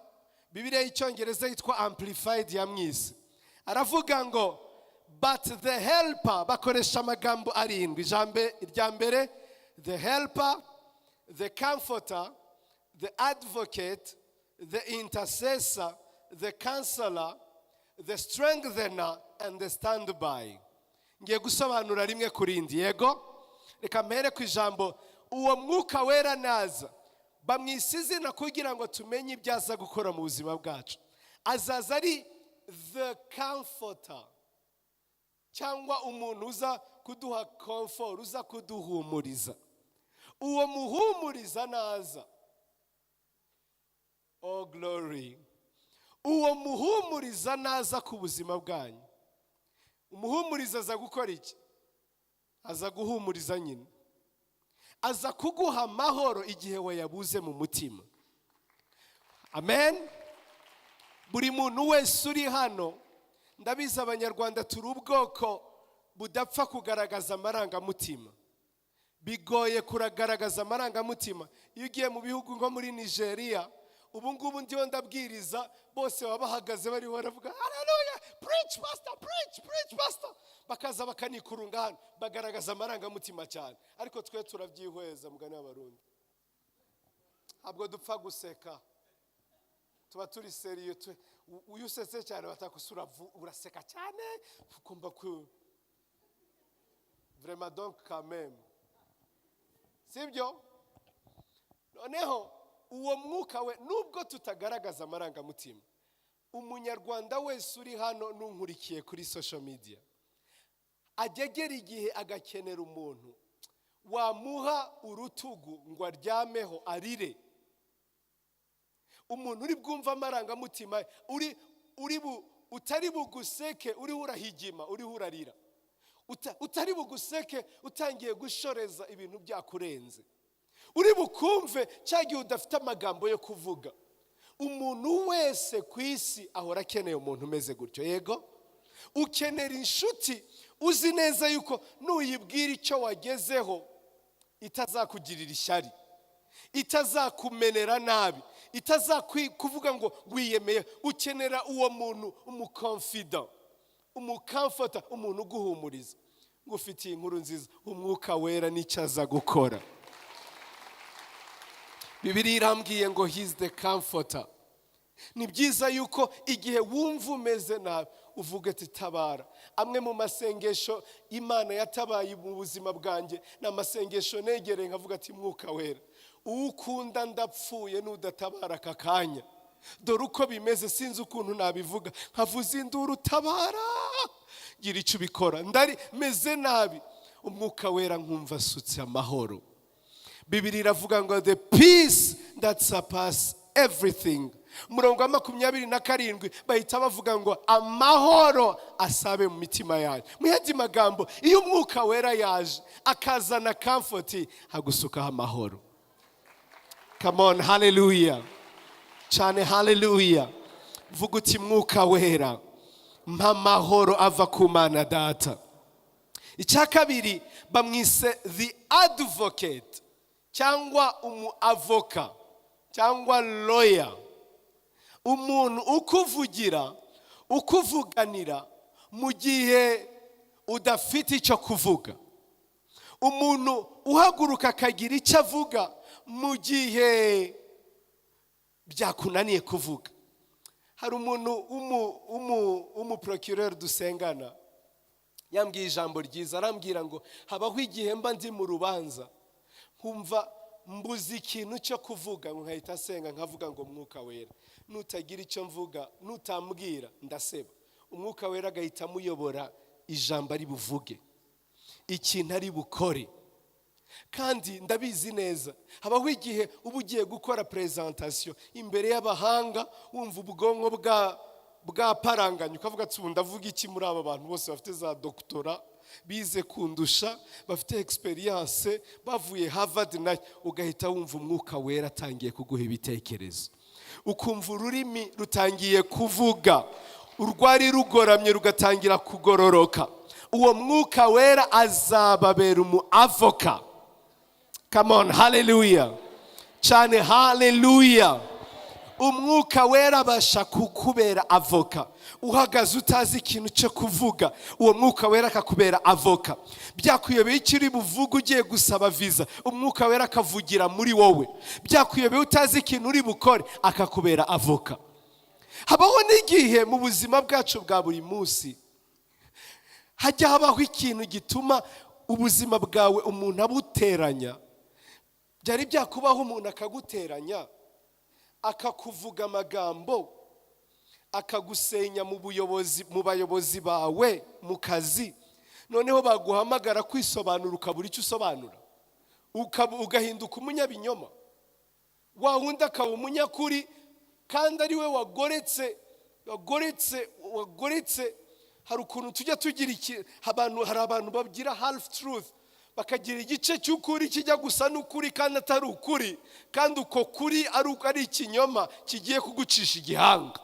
Bibiliya y'Icyongereza yitwa Amplified ya Mwisi. Aravuga ngo but the helper, bakoresha amagambo arindwi. Irya mbere the helper, the comforter, the advocate, the intercessor, the counselor, the strengthener, and the standby. Ngiye gusobanura rimwe kurindi. Yego, reka mpere ku ijambo uwo mwuka wera naza. Bamwisizina kugira ngo tumenye ibyaza gukora mu buzima bwacu. Azaza ari the comforter, cyangwa umuntu uza kuduha comfort, uza kuduhumuriza. Uwo muhumuriza naza. Oh glory. Uwo muhumuriza naza ku buzima bwanyu. Umuhumuriza aza gukora iki? Aza guhumuriza nyine. Aza kuguha amahoro igihe wayabuze mu mutima. Amen. Buri muntu wese uri hano, ndabizi abanyarwanda turi ubwoko budapfa kugaragaza amarangamutima. Bigoye kugaragaza amarangamutima. Iyo ugiye mu bihugu nko muri Nigeria, ubu ngubu ndiyo ndabwiriza, bose baba bahagaze bari baravuga haleluya, preach pastor, preach pastor. Bakaza bakanikurunga hano, bagaragaza amarangamutima cyane. Ariko twe turabyihweza mugani w'Abarundi. Ntabwo dupfa guseka, tuba turi serieux. Uyu usetse cyane batakusura uraseka cyane, ukumva ko vraiment donc quand même. Sibyo? Noneho uwo mwuka we nubwo tutagaragaza amarangamutima, umunyarwanda wese uri hano nunkurikiye kuri social media, agegera igihe agakenera umuntu wamuha urutugu ngo aryameho arire. Umuntu uri bwumva amarangamutima, utari buguseke uri urahigima, uri urarira. Utari buguseke utangiye gushoreza ibintu byakurenze. Uri bukumve cyagiye udafite amagambo yo kuvuga. Umuntu wese ku isi ahora akeneye umuntu umeze gutyo. Yego, ukenera inshuti uzi neza yuko nuyibwira icyo wagezeho itazakugirira ishyari, itazakumenera nabi, itazakuvuga ngo gwiyemeye. Ukenera uwo muntu umuconfident, umucomforter, umuntu uguhumuriza. Ngufitiye inkuru nziza, umwuka wera nicyaza gukora. Bibiliya irambwiye ngo he's the comforter. Ni byiza yuko igihe wumva umeze nabi uvuga ati tabara. Amwe mu masengesho Imana yatabaye mu buzima bwanjye n'amasengesho negereye nkavuga ati mwuka wera, ukunda ndapfuye nudatabara aka kanya. Dore uko bimeze sinzi ukuntu nabivuga, nkavuza induru tabara, gira icyo ubikora, ndari meze nabi. Umwuka wera nkumva asutse amahoro. Bibiliya iravuga ngo the peace that surpasses everything. Murongo wa 27 bahita bavuga ngo amahoro asabe mu mitima yanyu. Muyandi magambo, iyo umwuka wera yaje akazana comfort, hagusukaho amahoro. Come on, hallelujah. Cyane hallelujah. Vuga uti mwuka wera mpa amahoro ava ku Mana Data. Icya kabiri bamwise the advocate, cyangwa umuavoka, cyangwa lawyer. Umuntu ukuvugira, ukuvuganira mu gihe udafite icyo kuvuga. Umuntu uhaguruka akagira icyo avuga mu gihe byakunaniye kuvuga. hari umuntu umuprocureur dusengana yambwiye ijambo ryiza, arambwira ngo habaho igihe mba ndi mu rubanza nkumva mbuze ikintu cyo kuvuga, nkahita senga nkavuga ngo Mwuka Wera nutagira icyo mvuga, nutambwira ndaseba. Umwuka Wera agahita amuyobora ijambo ari buvuge, ikintu ari bukore. Kandi ndabizi neza habaho igihe uba ugiye gukora presentation imbere y'abahanga, wumva ubwonko bwa paranganya, ukavuga ati ndavuga iki muri aba bantu bose bafite za doctora, bize kundusha, bafite experience, bavuye Harvard na, ugahita wumva Umwuka Wera atangiye kuguha ibitekerezo, ukumva ururimi rutangiye kuvuga, urwari rugoramye rugatangira kugororoka. Uwo Mwuka Wera azababera umu avoka. Come on, hallelujah. Cyane hallelujah. Umwuka Wera abasha kukubera avoka. Uhagaze utazi ikintu cyo kuvuga, uwo Mwuka Wera akakubera avoka. Byakuyobeye ikiri buvuga ugiye gusaba visa, Umwuka Wera akavugira muri wowe. Byakuyobeye utazi ikintu uri bukore, akakubera avoka. Habaho n'igihe mu buzima bwacu bwa buri munsi hajya habaho ikintu gituma ubuzima bwawe umuntu abuteranya. Byari byakubaho umuntu akaguteranya, akakuvuga amagambo, akagusenya mu bayobozi bawe mu kazi, noneho baguhamagara kwisobanura ukabura icyo usobanura, ugahinduka umunyabinyoma. Wa wundi akaba umunyakuri kandi ari we wagoretse. Hari ukuntu tujya tugira hari abantu bagira half truth, bakagira igice cy'ukuri kijya gusa n'ukuri kandi atari ukuri, kandi uko kuri ari ikinyoma kigiye kugucisha igihanga,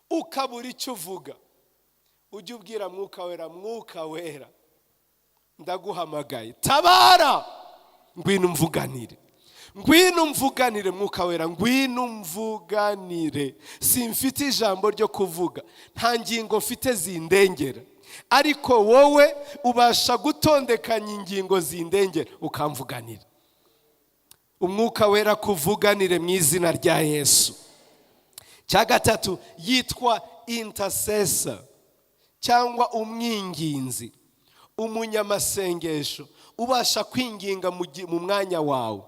ukabura icyo uvuga. Ujye ubwira Mwuka Wera, Mwuka Wera ndaguhamagaye, tabara, ngwino umvuganire. Ngwino mvuganire Mwuka Wera, ngwino mvuganire. Simfite ijambo ryo kuvuga, nta ngingo mfite zindengera, ariko wowe ubasha gutondekanya ingingo zindengera ukamvuganira. Umwuka Wera kuvuganire mu izina rya Yesu. Cya gatatu yitwa intercessor cyangwa umwinginzi, umunyamasengesho ubasha kwinginga mu mwanya wawe.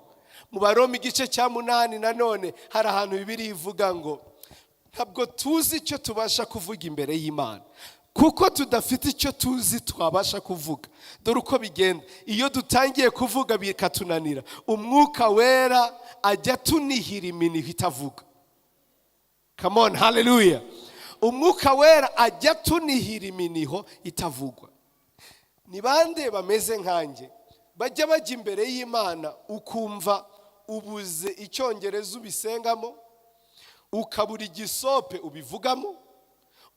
Mu Baroma igice cya 8 nanone hari ahantu Bibiliya ivuga ngo ntabwo tuzi icyo tubasha kuvuga imbere y'Imana, kuko tudafite icyo tuzi twabasha kuvuga. Dore uko bigenda iyo dutangiye kuvuga bikatunanira, Umwuka Wera ajya tunihira iminiho itavuga. Come on, hallelujah. Umwuka Wera ajya tunihira iminiho itavugwa. Ni bande bameze nkanjye bajya bajya imbere y'Imana ukumva ubuze icyongereza ubisengamo, ukabura igisope ubivugamo,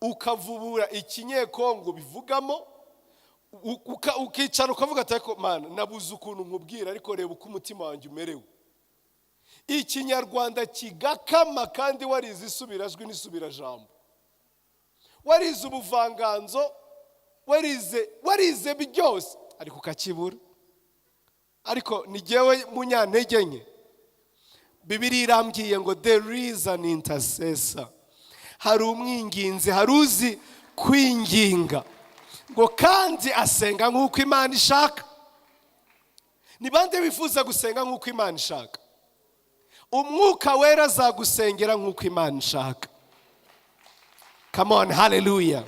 ukavubura ikinyekongo ubivugamo, ukicara ukavuga ati ariko Mana nabuze ukuntu nkubwira, ariko reba uko umutima wanjye umerewe. Ikinyarwanda kigakama kandi warize isubirajwi n'isubirajambo, warize ubuvanganzo, warize byose, ariko ukakibura. Ariko ni jyewe munyantege nke. Bibiliya irambwiye ngo there is an intercessor. Hari umwinginzi, hari uzi kwinginga ngo kandi asenga nk'uko Imana ishaka. Ni bande bifuza gusenga nk'uko Imana ishaka? Umwuka Wera azagusengera nk'uko Imana ishaka. Come on, hallelujah.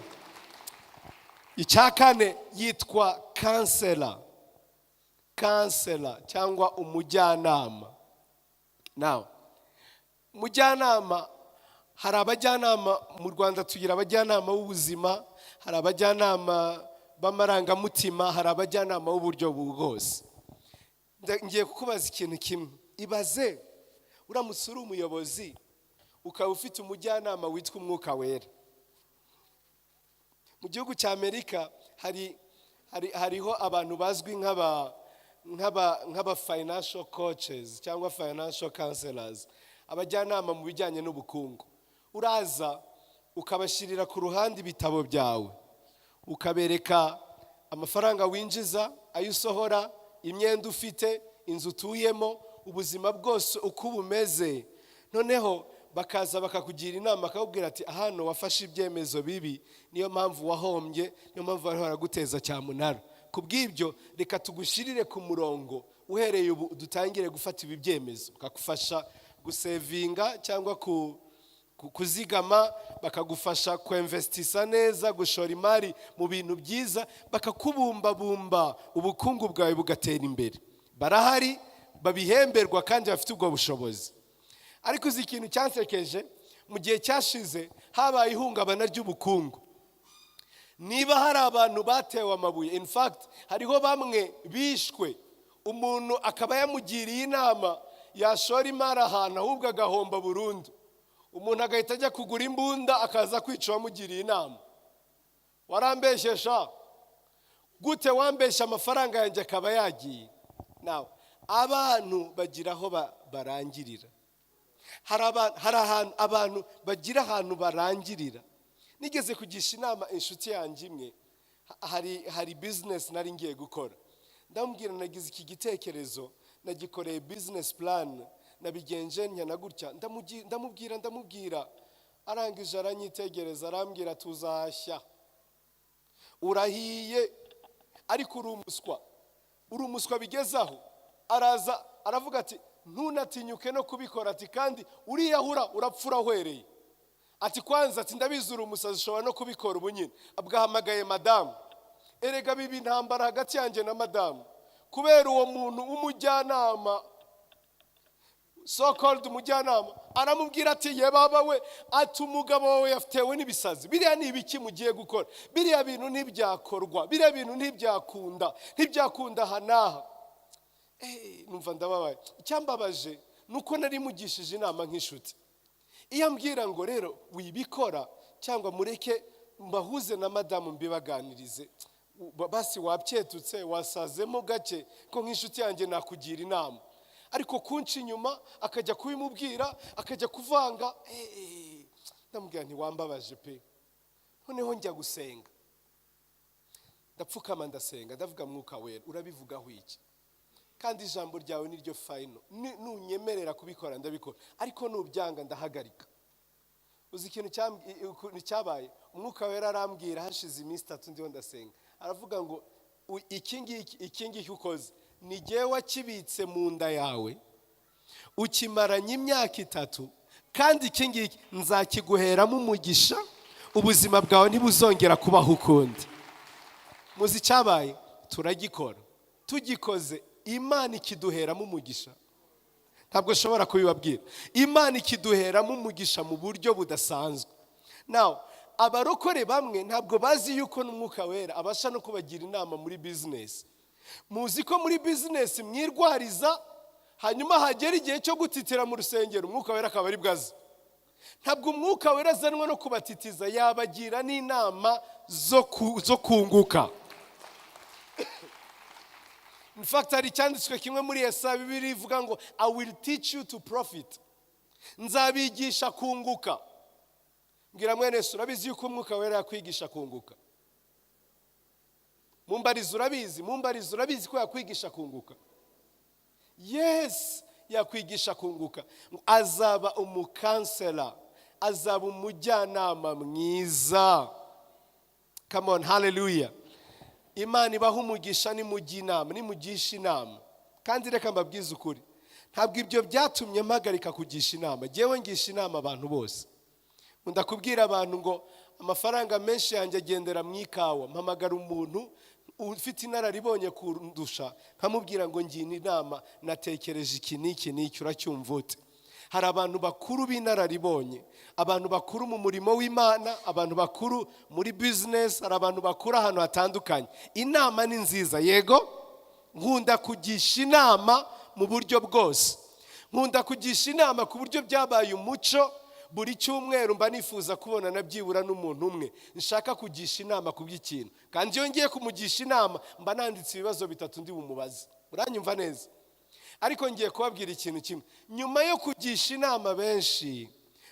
Icyakane yitwa counselor cyangwa umujyanama. Now, umujyanama, hari abajyanama mu Rwanda, tugira abajyanama b'ubuzima, hari abajyanama b'amarangamutima, hari abajyanama b'uburyo bwose. Ngiye kukubaza ikintu kimwe. Ibaze uramutse uri umuyobozi ukaba ufite umujyanama witwa Umwuka Wera. Mu gihugu cya Amerika hariho abantu bazwi nk'aba financial coaches cyangwa financial counselors, abajyanama mu bijyanye n'ubukungu. Uraza ukabashirira ku ruhande ibitabo byawe, ukabereka amafaranga winjiza, ayo usohora, imyenda ufite, inzu utuyemo, ubuzima bwose uko bumeze. Noneho bakaza bakakugira inama bakakubwira ati hano wafashe ibyemezo bibi, niyo mpamvu wahombye, niyo mpamvu bari baraguteza cyamunara. Kubw'ibyo reka tugushirire ku murongo, uhereye ubu dutangire gufata ibi byemezo. Bakagufasha gusevinga cyangwa kuzigama, bakagufasha kuinvestisa neza, gushora imari mu bintu byiza, bakakubumbabumba ubukungu bwawe bugatera imbere. Barahari babihemberwa kandi bafite ubwo bushobozi. Ariko uzi ikintu cyansekeje, mu gihe cyashize habaye ihungabana ry'ubukungu. Niba hari abantu batewe amabuye, in fact hariho bamwe bishwe, umuntu akaba yamugiriye inama yashora imari ahantu ahubwo agahomba burundu. Umuntu agahita ajya kugura imbunda akaza kwica uwamugiriye inama. Warambeshyesha gute? Wambesha amafaranga yanjye akaba yagiye. Nawe abantu bagira aho barangirira. Hari abantu bagira ahantu barangirira. Nigeze kugisha inama inshuti yanjye imwe, hari business nari ngiye gukora. Ndamubwira nagize iki gitekerezo, nagikoreye business plan, nabigenje nyana gutya. Ndamubwira arangije aranyitegereza arambwira tuzashya. Urahiye ariko uri umuswa bigezaho. Araza aravuga ati ntunatinyuke no kubikora, ati kandi uriyahura urapfura hwereye. Ati kwanza ati ndabizi uri umusazi ushobora no kubikora ubu nyine. Abwahamagaye madamu. Erega bibi ntambara hagati yanjye na madamu kubera uwo muntu umujyanama, so called umujyanama, aramubwira ati ye baba we, ati umugabo wawe yaftewe n'ibisazi. Biriya ni ibiki mugiye gukora? Biriya bintu ntibyakorwa, biriya bintu ntibyakunda hanaha. Numva ndababaye. Icyambabaje nuko nari mugishije inama nk'inshuti. Iyo ambwira ngo rero wibikora cyangwa mureke mbahuze na madamu mbibaganirize, basi wabyetutse wasazemo gake ko nk'inshuti yanjye nakugira inama. Ariko kunci inyuma akajya kubimubwira, akajya kuvanga. Ndamubwira nti wambabaje pe. Noneho njya gusenga, ndapfukama ndasenga, ndavuga Mwuka Wera urabivugaho iki? Kandi ijambo ryawe niryo final. Nunyemerera kubikora ndabikora, ariko nubyanga ndahagarika. Uzi ikintu cyabaye? Umwuka Wera arambwira hashize iminsi 3 ndiho ndasenga. Aravuga ngo iki ngiki ukoze ni jyewe wakibitse mu nda yawe, ukimaranye imyaka 3, kandi iki ngiki nzakiguheramo umugisha, ubuzima bwawe ntibuzongera kubaho ukundi. Muzi cyabaye? Turagikora. Tugikoze Imana ikiduheramo umugisha. Ntabwo nshobora kubibabwira. Imana ikiduheramo umugisha mu buryo budasanzwe. Now abarokore bamwe ntabwo bazi yuko n'Umwuka Wera abasha no kubagira inama muri business. Muzi ko muri business mwirwariza, hanyuma hagera igihe cyo gutitira mu rusengero Umwuka Wera akaba ari bwaza. Ntabwo Umwuka Wera azanwa no kubatitiza, yabagira n'inama zo kunguka. In fact hari cyanditswe kimwe muri Yesaya 2 ivuga ngo I will teach you to profit. Nzabigisha kunguka. Mbwira mwene Yesu, urabizi yuko Umwuka Wera yakwigisha kunguka? Mumbariza urabizi ko yakwigisha kunguka? Yes, yakwigisha kunguka. Azaba umukansela, azaba umujyanama mwiza. Come on, hallelujah. Imana ibaha umugisha nimugisha inama. Kandi reka mbabwize ukuri, ntabwo ibyo byatumye mpagarika kugisha inama. Jewe ngisha inama abantu bose. Ndakubwira abantu ngo amafaranga menshi yanjye agendera mu ikawa. Mpamagara umuntu ufite inararibonye kundusha, nkamubwira ngo ngina inama, natekereje iki n'iki uracyumva ute? Hari abantu bakuru b'inararibonye, abantu bakuru mu murimo w'Imana, abantu bakuru muri business, hari abantu bakuru ahantu hatandukanye. Inama ni nziza, yego. Nkunda kugisha inama mu buryo bwose. Nkunda kugisha inama ku buryo byabaye umuco. Buri cyumweru mba nifuza kubona nabyibura n'umuntu umwe nshaka kugisha inama ku by'ikintu, kandi iyo ngiye kumugisha inama mba nanditse ibibazo 3 ndi bumubaze. Uranyumva neza? Ariko ngiye kubabwira ikintu kimwe, nyuma yo kugisha inama benshi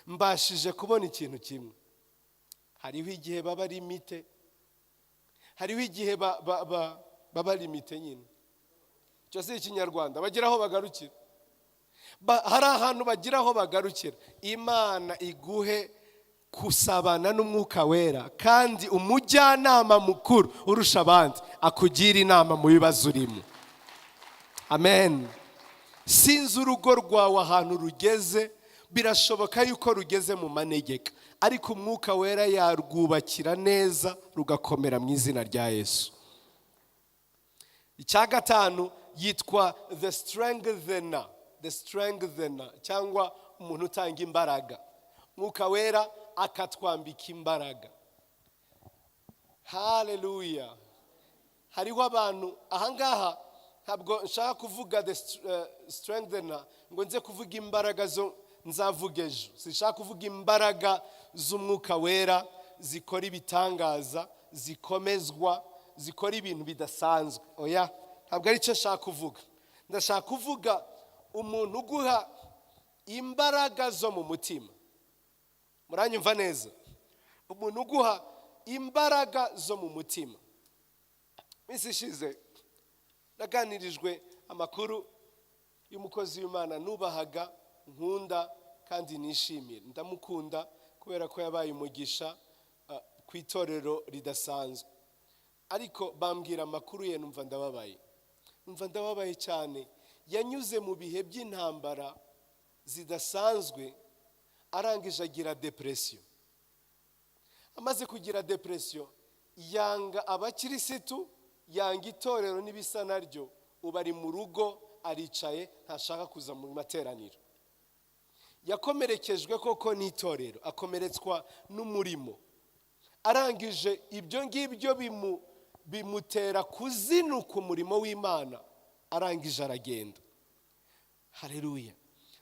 mbashije kubona ikintu kimwe. Hariho igihe baba limite, hariho igihe baba limite nyine. Cyo si ikinyarwanda bageraho bagarukira. hari ahantu bagira aho bagarukira. Imana iguhe kusabana n'umwuka wera, kandi umujyanama mukuru urusha abandi akugira inama mu bibazo urimo. Amen. Sinzi urugo rwawe ahantu rugeze, birashoboka yuko rugeze mu manegeka, ariko umwuka wera yarwubakira neza rugakomera mu izina rya Yesu. Icya gatanu yitwa the strengthener, cyangwa umuntu utanga imbaraga. Umwuka wera akatwambika imbaraga. Hallelujah. Hariho abantu ahangaha, ntabwo nshaka kuvuga the strengthener ngo nze kuvuga imbaraga zo nzavuga ejo. Sinshaka kuvuga imbaraga z'umwuka wera zikora ibitangaza, zikomezwa, zikora ibintu bidasanzwe. Oya, ntabwo ari cyo nshaka kuvuga. Ndashaka kuvuga umuntu uguha imbaraga zo mu mutima. Muranyumva neza? Umuntu uguha imbaraga zo mu mutima. Minsi ishize naganirijwe amakuru y'umukozi w'Imana nubahaga, nkunda kandi nishimira. Ndamukunda kubera ko yabaye umugisha ku itorero ridasanzwe. Ariko bambwira amakuru ye numva ndababaye cyane. Yanyuze mu bihe by'intambara zidasanzwe, arangije agira depression. Amaze kugira depression, yanga abakirisitu, yanga itorero n'ibisa naryo. Ubu ari mu rugo aricaye, ntashaka kuza mu materaniro. Yakomerekejwe koko n'itorero, akomeretswa n'umurimo. Arangije ibyo ngibyo bimutera kuzinuka umurimo w'Imana. Arangije aragenda. Haleluya.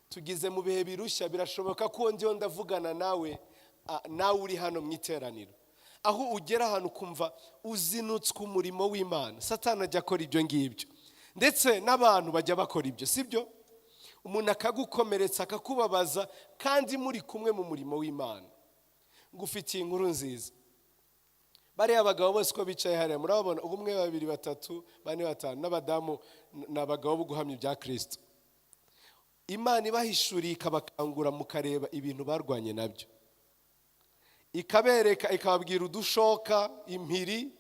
Tugize mu bihe birushya, birashoboka ko ndiho ndavugana nawe uri hano mu iteraniro, aho ugera ahantu kumva uzinutswe umurimo w'Imana. Satani ajya akora ibyo ngibyo, ndetse n'abantu bajya bakora ibyo, sibyo? Umuntu akagukomeretsa, akakubabaza, kandi muri kumwe mu murimo w'Imana. Ngufitiye inkuru nziza. Bariya abagabo bose ko bicaye hariya, murabona, umwe, babiri, batatu, bane, batanu, n'abadamu n'abagabo bo guhamya ibya Kristo. Imana ibahishuriye, ikabakangura mukareba ibintu barwanye nabyo, ikabereka, ikababwira udushoka, impiri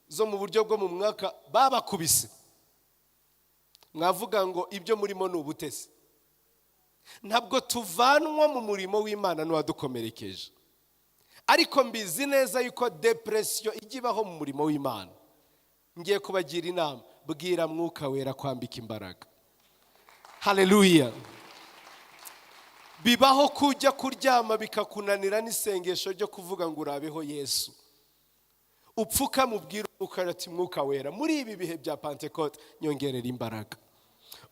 zo mu buryo bwo mu mwaka babakubise. Mwavuga ngo ibyo murimo ni ubutesi. Ntabwo tuvanwa mu murimo w'Imana n'uwadukomerekeje, ariko mbizi neza yuko depression ijya ibaho mu murimo w'Imana. Ngiye kubagira inama, bwira mwuka wera kwambika imbaraga. Haleluya. Bibaho kujya kuryama bikakunanira n'isengesho ryo kuvuga ngo urabeho Yesu. Upfuka mubwira umwuka ati, mwuka wera, muri ibi bihe bya Pentecote nyongerera imbaraga.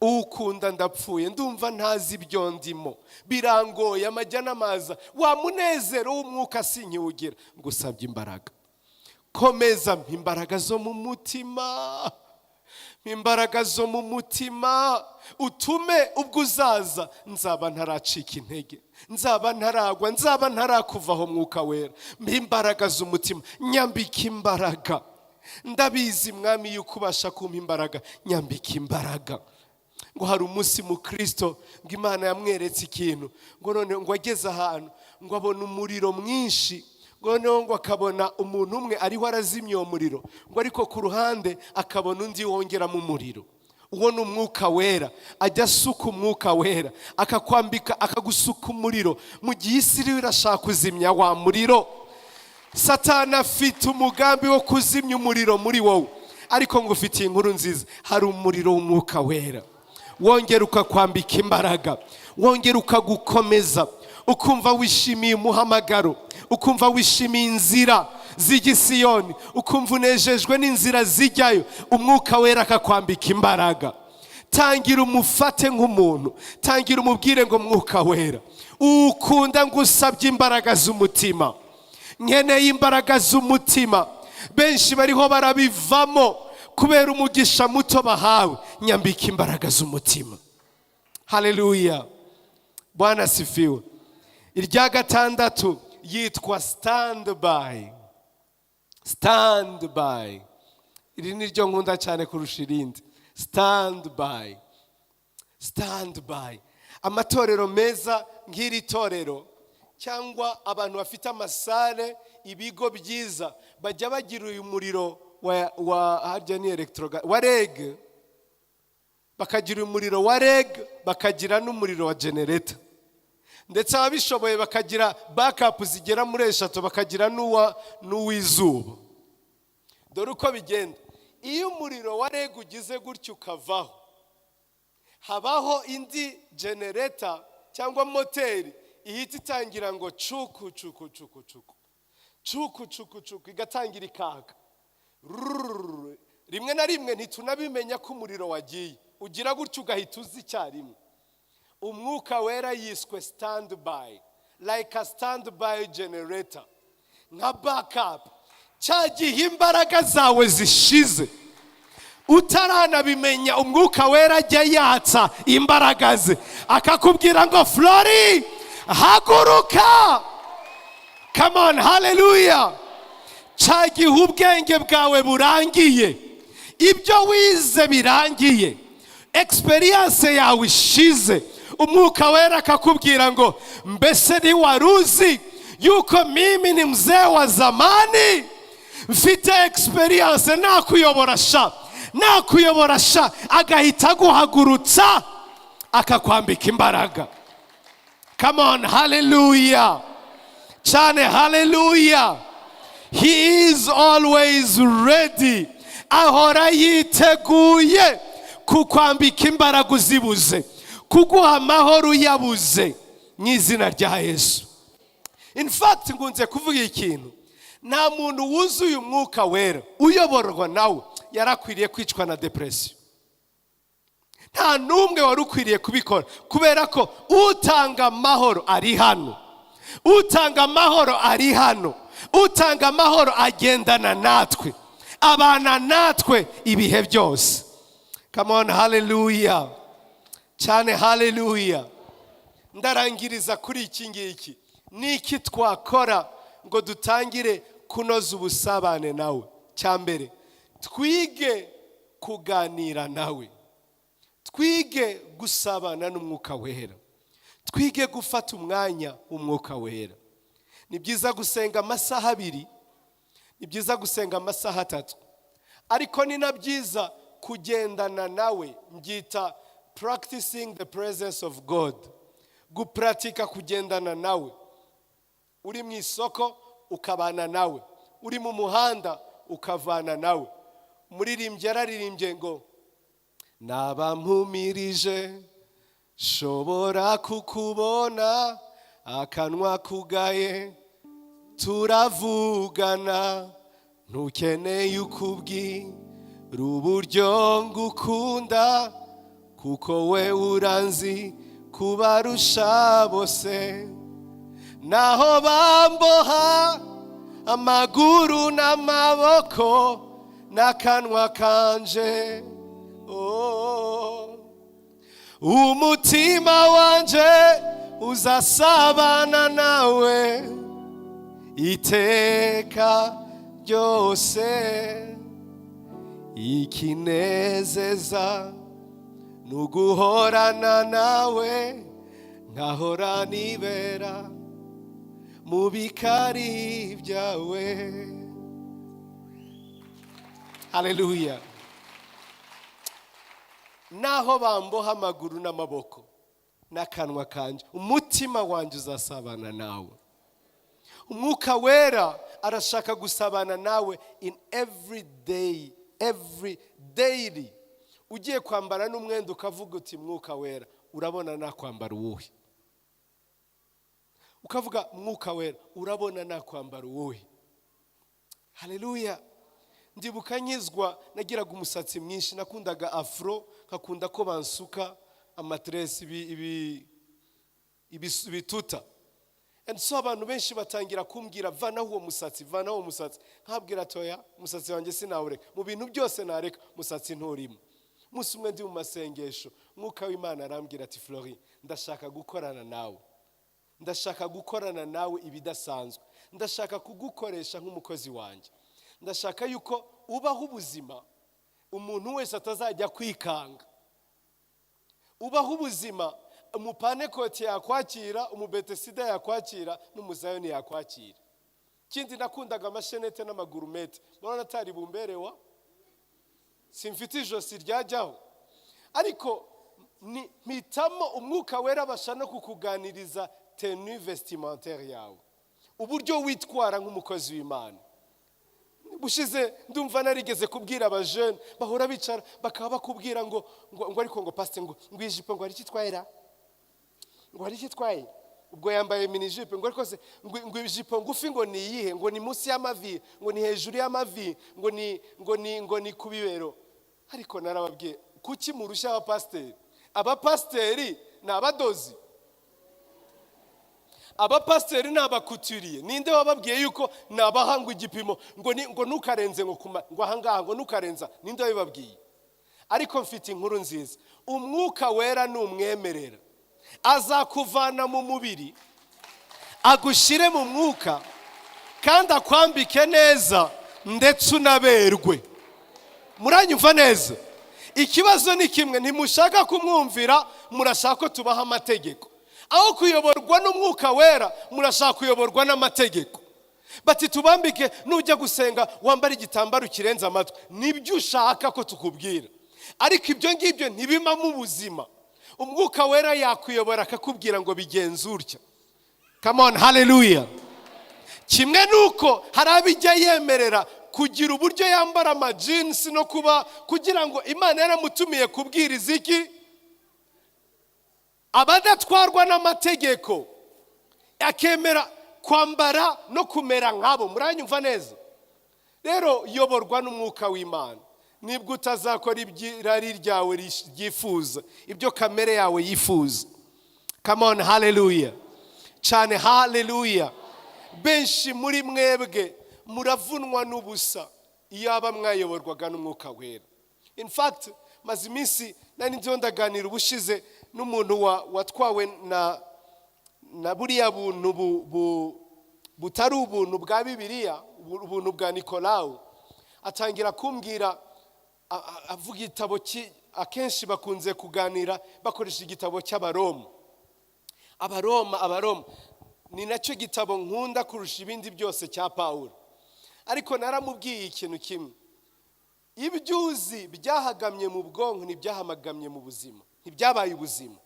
Ukunda ndapfuye, ndumva ntazi ibyo ndimo, birangoye, amajya n'amaza, wa munezero w'umwuka sinkiwugira. Ngusabye imbaraga. Komeza imbaraga zo mu mutima, imbaraga zo mu mutima, utume ubwo uzaza nzaba ntaracika intege, nzaba ntaragwa, nzaba ntarakuvaho. Mwuka wera, imbaraga z'umutima, nyambika imbaraga. Ndabizi mwami yuko ubasha kumpa imbaraga, nyambika imbaraga. Ngo hari umunsi mu Kristo, ngo Imana yamweretse ikintu, ngo none ngo ageze ahantu, ngo abona umuriro mwinshi, ngo noneho ngo akabona umuntu umwe ariho arazimya uwo muriro, ngo ariko ku ruhande akabona undi wongeramo umuriro. Uwo ni umwuka wera. Ajya asuka umwuka wera, akakwambika, akagusuka umuriro mu gihe isi iriho irashaka kuzimya wa muriro. Satani afite umugambi wo kuzimya umuriro muri wowe, ariko ngo ufitiye inkuru nziza. Hari umuriro w'umwuka wera, wongera ukakwambika imbaraga, wongera ukagukomeza, ukumva wishimiye umuhamagaro, ukumva wishimiye inzira z'igisiyoni, ukumva unejejwe n'inzira zijyayo. Umwuka wera akakwambika imbaraga. Tangira umufate nk'umuntu, tangira umubwire ngo mwuka wera, ukunda ngusabye imbaraga z'umutima, nkeneye imbaraga z'umutima. Benshi bariho barabivamo kubera umugisha muto bahawe. Nyambika imbaraga z'umutima. Haleluya. Bwana asifiwe. Irya gatandatu yitwa stand by. Stand by. Iri ni ryo nkunda cyane kurusha irindi. Stand by. Stand by. amatorero meza nk'iri torero cyangwa abantu bafite amasare, ibigo byiza bajya bagira uyu muriro wa reg, bakagira umuriro wa reg, bakagira n'umuriro wa generator, ndetse ababishoboye bakagira backup zigera muri 3, bakagira n'uw'izuba. Dore uko bigenda. Iyo umuriro wa reg ugize gutyo ukavaho, habaho indi generator cyangwa moteri ihita itangira ngo cuku cuku cuku cuku cuku cuku cuku, igatangira ikaka. Rimwe na rimwe ntitunabimenya ko umuriro wagiye, ugira gutyo ugahita uzi icyarimwe. Umwuka wera yiswe standby, like a standby generator, nka backup. Cyagihe imbaraga zawe zishize utaranabimenya, umwuka wera ajya yatsa imbaraga ze akakubwira ngo Flori, haguruka. Come on, hallelujah. Cyagihe ubwenge bwawe burangiye, ibyo wize birangiye, experience yawe ishize, umwuka wera akakubwira ngo mbese ntiwaruzi yuko mimi ni mzee wa zamani, mfite experience, nakuyobora sha, agahita aguhagurutsa akakwambika imbaraga. Come on, hallelujah. Chane, hallelujah. He is always ready. Ahora yiteguye kukwambika imbaraga uzibuze, kuguha amahoro uyabuze, mu izina rya Yesu. In fact, ngunze kuvuga ikintu, nta muntu wuzuye umwuka wera uyoborwa nawe yarakwiriye kwicwa na depression. Nta numwe wari ukwiriye kubikora, kubera ko utanga amahoro ari hano, utanga amahoro ari hano, utanga amahoro agendana natwe, abana natwe ibihe byose. Come on, hallelujah. Cyane, hallelujah. Ndarangiriza kuri iki ngiki. Niki twakora ngo dutangire kunoza ubusabane nawe? Cyambere, twige kuganira nawe, twige gusabana n'umwuka wera, twige gufata umwanya umwuka wera. Ni byiza gusenga amasaha 2, ni byiza gusenga amasaha 3, ariko ni na byiza kugendana nawe. Mbyita practicing the presence of God, gupratika kugendana nawe. Uri mu isoko ukabana nawe, uri mu muhanda ukavana nawe. Muririmbye yararirimbye ngo nabampumirije shobora kukubona, akanwa kugaye turavugana, ntukeneye ukubwira uburyo ngukunda, kuko we uranzi kubarusha bose. Naho bamboha amaguru n'amaboko n'akanwa kanje, umutima wanje uzasabana nawe iteka ryose. Ikinezeza nuguhorana nawe, nkahora nibera mu bikari byawe. Hallelujah. Naho bamboha amaguru n'amaboko n'akanwa kanje, umutima wanje uzasabana nawe. Umwuka wera arashaka gusabana nawe in every daily. Ugiye kwambara n'umwenda ukavuga uti mwuka wera, urabona nakwambara uwuhe? Ukavuga mwuka wera, urabona nakwambara uwuhe? Hallelujah. Ndibuka nyizwa nagiraga umusatsi mwinshi, nakundaga afro, nkakunda ko bansuka amatresi ibituta. And so abantu benshi batangira kumbwira vanaho uwo musatsi, vanaho umusatsi. Nkabwira toya, umusatsi wanjye sinawureka, mu bintu byose nareka, umusatsi nturimo. Umunsi umwe ndi mu masengesho, mwuka w'Imana arambwira ati Flori, ndashaka gukorana nawe, ndashaka gukorana nawe ibidasanzwe, ndashaka kugukoresha nk'umukozi wanjye, ndashaka yuko ubaho ubuzima umuntu wese atazajya kwikanga, ubaho ubuzima umupanekoti yakwakira, umubetesida yakwakira, n'umuzayoni yakwakira. Kindi nakundaga amashenete n'amagurumete. Murabona atari bumberewa, simfite ijosi ryajyaho. Ariko mpitamo umwuka wera basha no kukuganiriza tenue vestimentaire yawe, uburyo witwara nk'umukozi w'Imana. Bushize ndumva narigeze kubwira abajene bahora bicara bakaba bakubwira ngo ariko ngo pastor ngo ijipo ngo ari kitwayera, ngo ari kitwaye, ubwo yambaye mini jipo, ngo ariko se ngo ijipo ngufi ngo ni iyihe, ngo ni munsi y'amavi, ngo ni hejuru y'amavi, ngo ni kubibero. Ariko narababwiye kuki murusha abapasteri? Abapasteri ni abadozi, abapasteri ni abakuturiye. Ninde wababwiye yuko nabahanga igipimo ngo nukarenze ngo ahangaha ngo nukarenza? Ninde wabibabwiye? Ariko mfite inkuru nziza, umwuka wera numwemerera azakuvana mu mubiri agushire mu mwuka kandi akwambike neza ndetse unaberwe. Muranyumva neza? Ikibazo ni kimwe, ntimushaka kumwumvira, murashaka ko tubaha amategeko. Aho kuyoborwa n'umwuka wera murashaka kuyoborwa n'amategeko. Bati tubambike, nujya gusenga wambara igitambaro kirenza amatwi. Nibyo ushaka ko tukubwira, ariko ibyo ngibyo ntibima mu buzima. Umwuka wera yakuyobora akakubwira ngo bigenze utya. Come on, hallelujah. Kimwe nuko hari abijya yemerera kugira uburyo yambara amajinsi no kugira ngo Imana yaramutumiye kubwiriza iki? Abadatwarwa n'amategeko, akemera kwambara no kumera nkabo. Muranyumva neza? Rero yoborwa n'umwuka w'Imana. Nibwo utazakora ibyirari ryawe ryifuza, ibyo kamere yawe yifuza. Come on, hallelujah. Cyane hallelujah. Benshi muri mwebwe muravunwa n'ubusa iyo aba mwayoborwaga n'umwuka wera. In fact, maze iminsi nari ndaganira ubushize n'umuntu watwawe na buriya buntu butari ubuntu bwa Bibiliya, ubuntu bwa Nikolawu. Atangira kumbwira, avuga igitabo akenshi bakunze kuganira bakoresha igitabo cy'Abaroma. Abaroma ni nacyo gitabo nkunda kurusha ibindi byose cya Pawulo. Ariko naramubwiye ikintu kimwe, ibyuzi byahagamye mu bwonko ntibyahamagamye mu buzima, ntibyabaye ubuzima.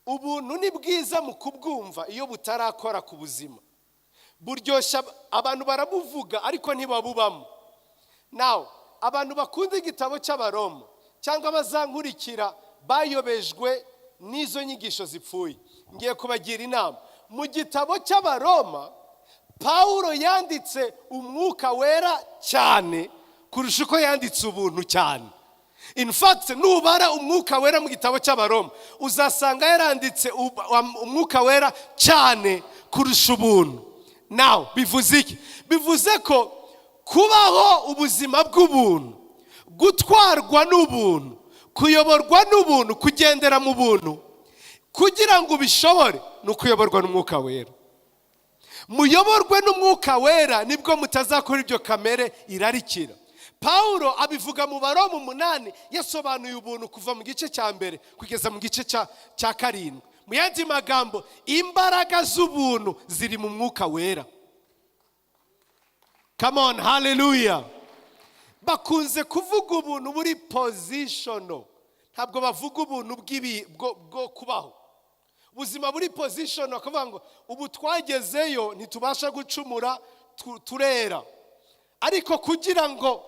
Ubuntu ni bwiza mu kubwumva iyo butarakora ku buzima. Buryoshya, abantu barabuvuga ariko ntibabubamo. Now, abantu bakunda igitabo cy'Abaroma cyangwa bazankurikira bayobejwe n'izo nyigisho zipfuye, ngiye kubagira inama. Mu gitabo cy'Abaroma Pawulo yanditse umwuka wera cyane kurusha uko yanditse ubuntu cyane. In fact, nubara umwuka wera mu gitabo cy'Abaroma uzasanga yaranditse umwuka wera cyane kurusha ubuntu. Now, bivuze iki? Bivuze ko kubaho ubuzima bw'ubuntu, gutwarwa n'ubuntu, kuyoborwa n'ubuntu, kugendera mu buntu, kugira ngo ubishobore ni ukuyoborwa n'umwuka wera. Muyoborwe n'umwuka wera nibwo mutazakora ibyo kamere irarikira. Pawulo abivuga mu Baroma 8, yasobanuye ubuntu kuva mu gice cya mbere kugeza mu gice cya 7. Mu yandi magambo, imbaraga z'ubuntu ziri mu mwuka wera. Come on, hallelujah. Bakunze kuvuga ubuntu buri positional, ntabwo bavuga ubuntu bwo kubaho. Ubuzima buri positional, akavuga ngo ubu twagezeyo ntitubasha gucumura, turera. Ariko kugira ngo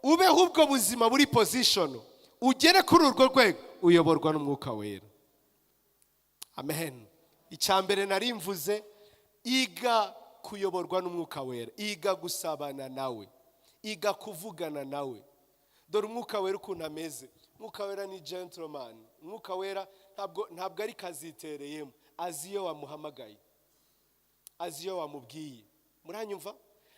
ubeho ubwo buzima buri positional, ugere kuri urwo rwego, uyoborwa n'umwuka wera. Amen. Icyambere nari mvuze, iga kuyoborwa n'umwuka wera, iga gusabana nawe, iga kuvugana nawe. Dore umwuka wera ukuntu ameze. Umwuka wera ni gentleman. Umwuka wera ntabwo ari kazitereyemo, azi iyo wamuhamagaye, azi iyo wamubwiye. Muranyumva?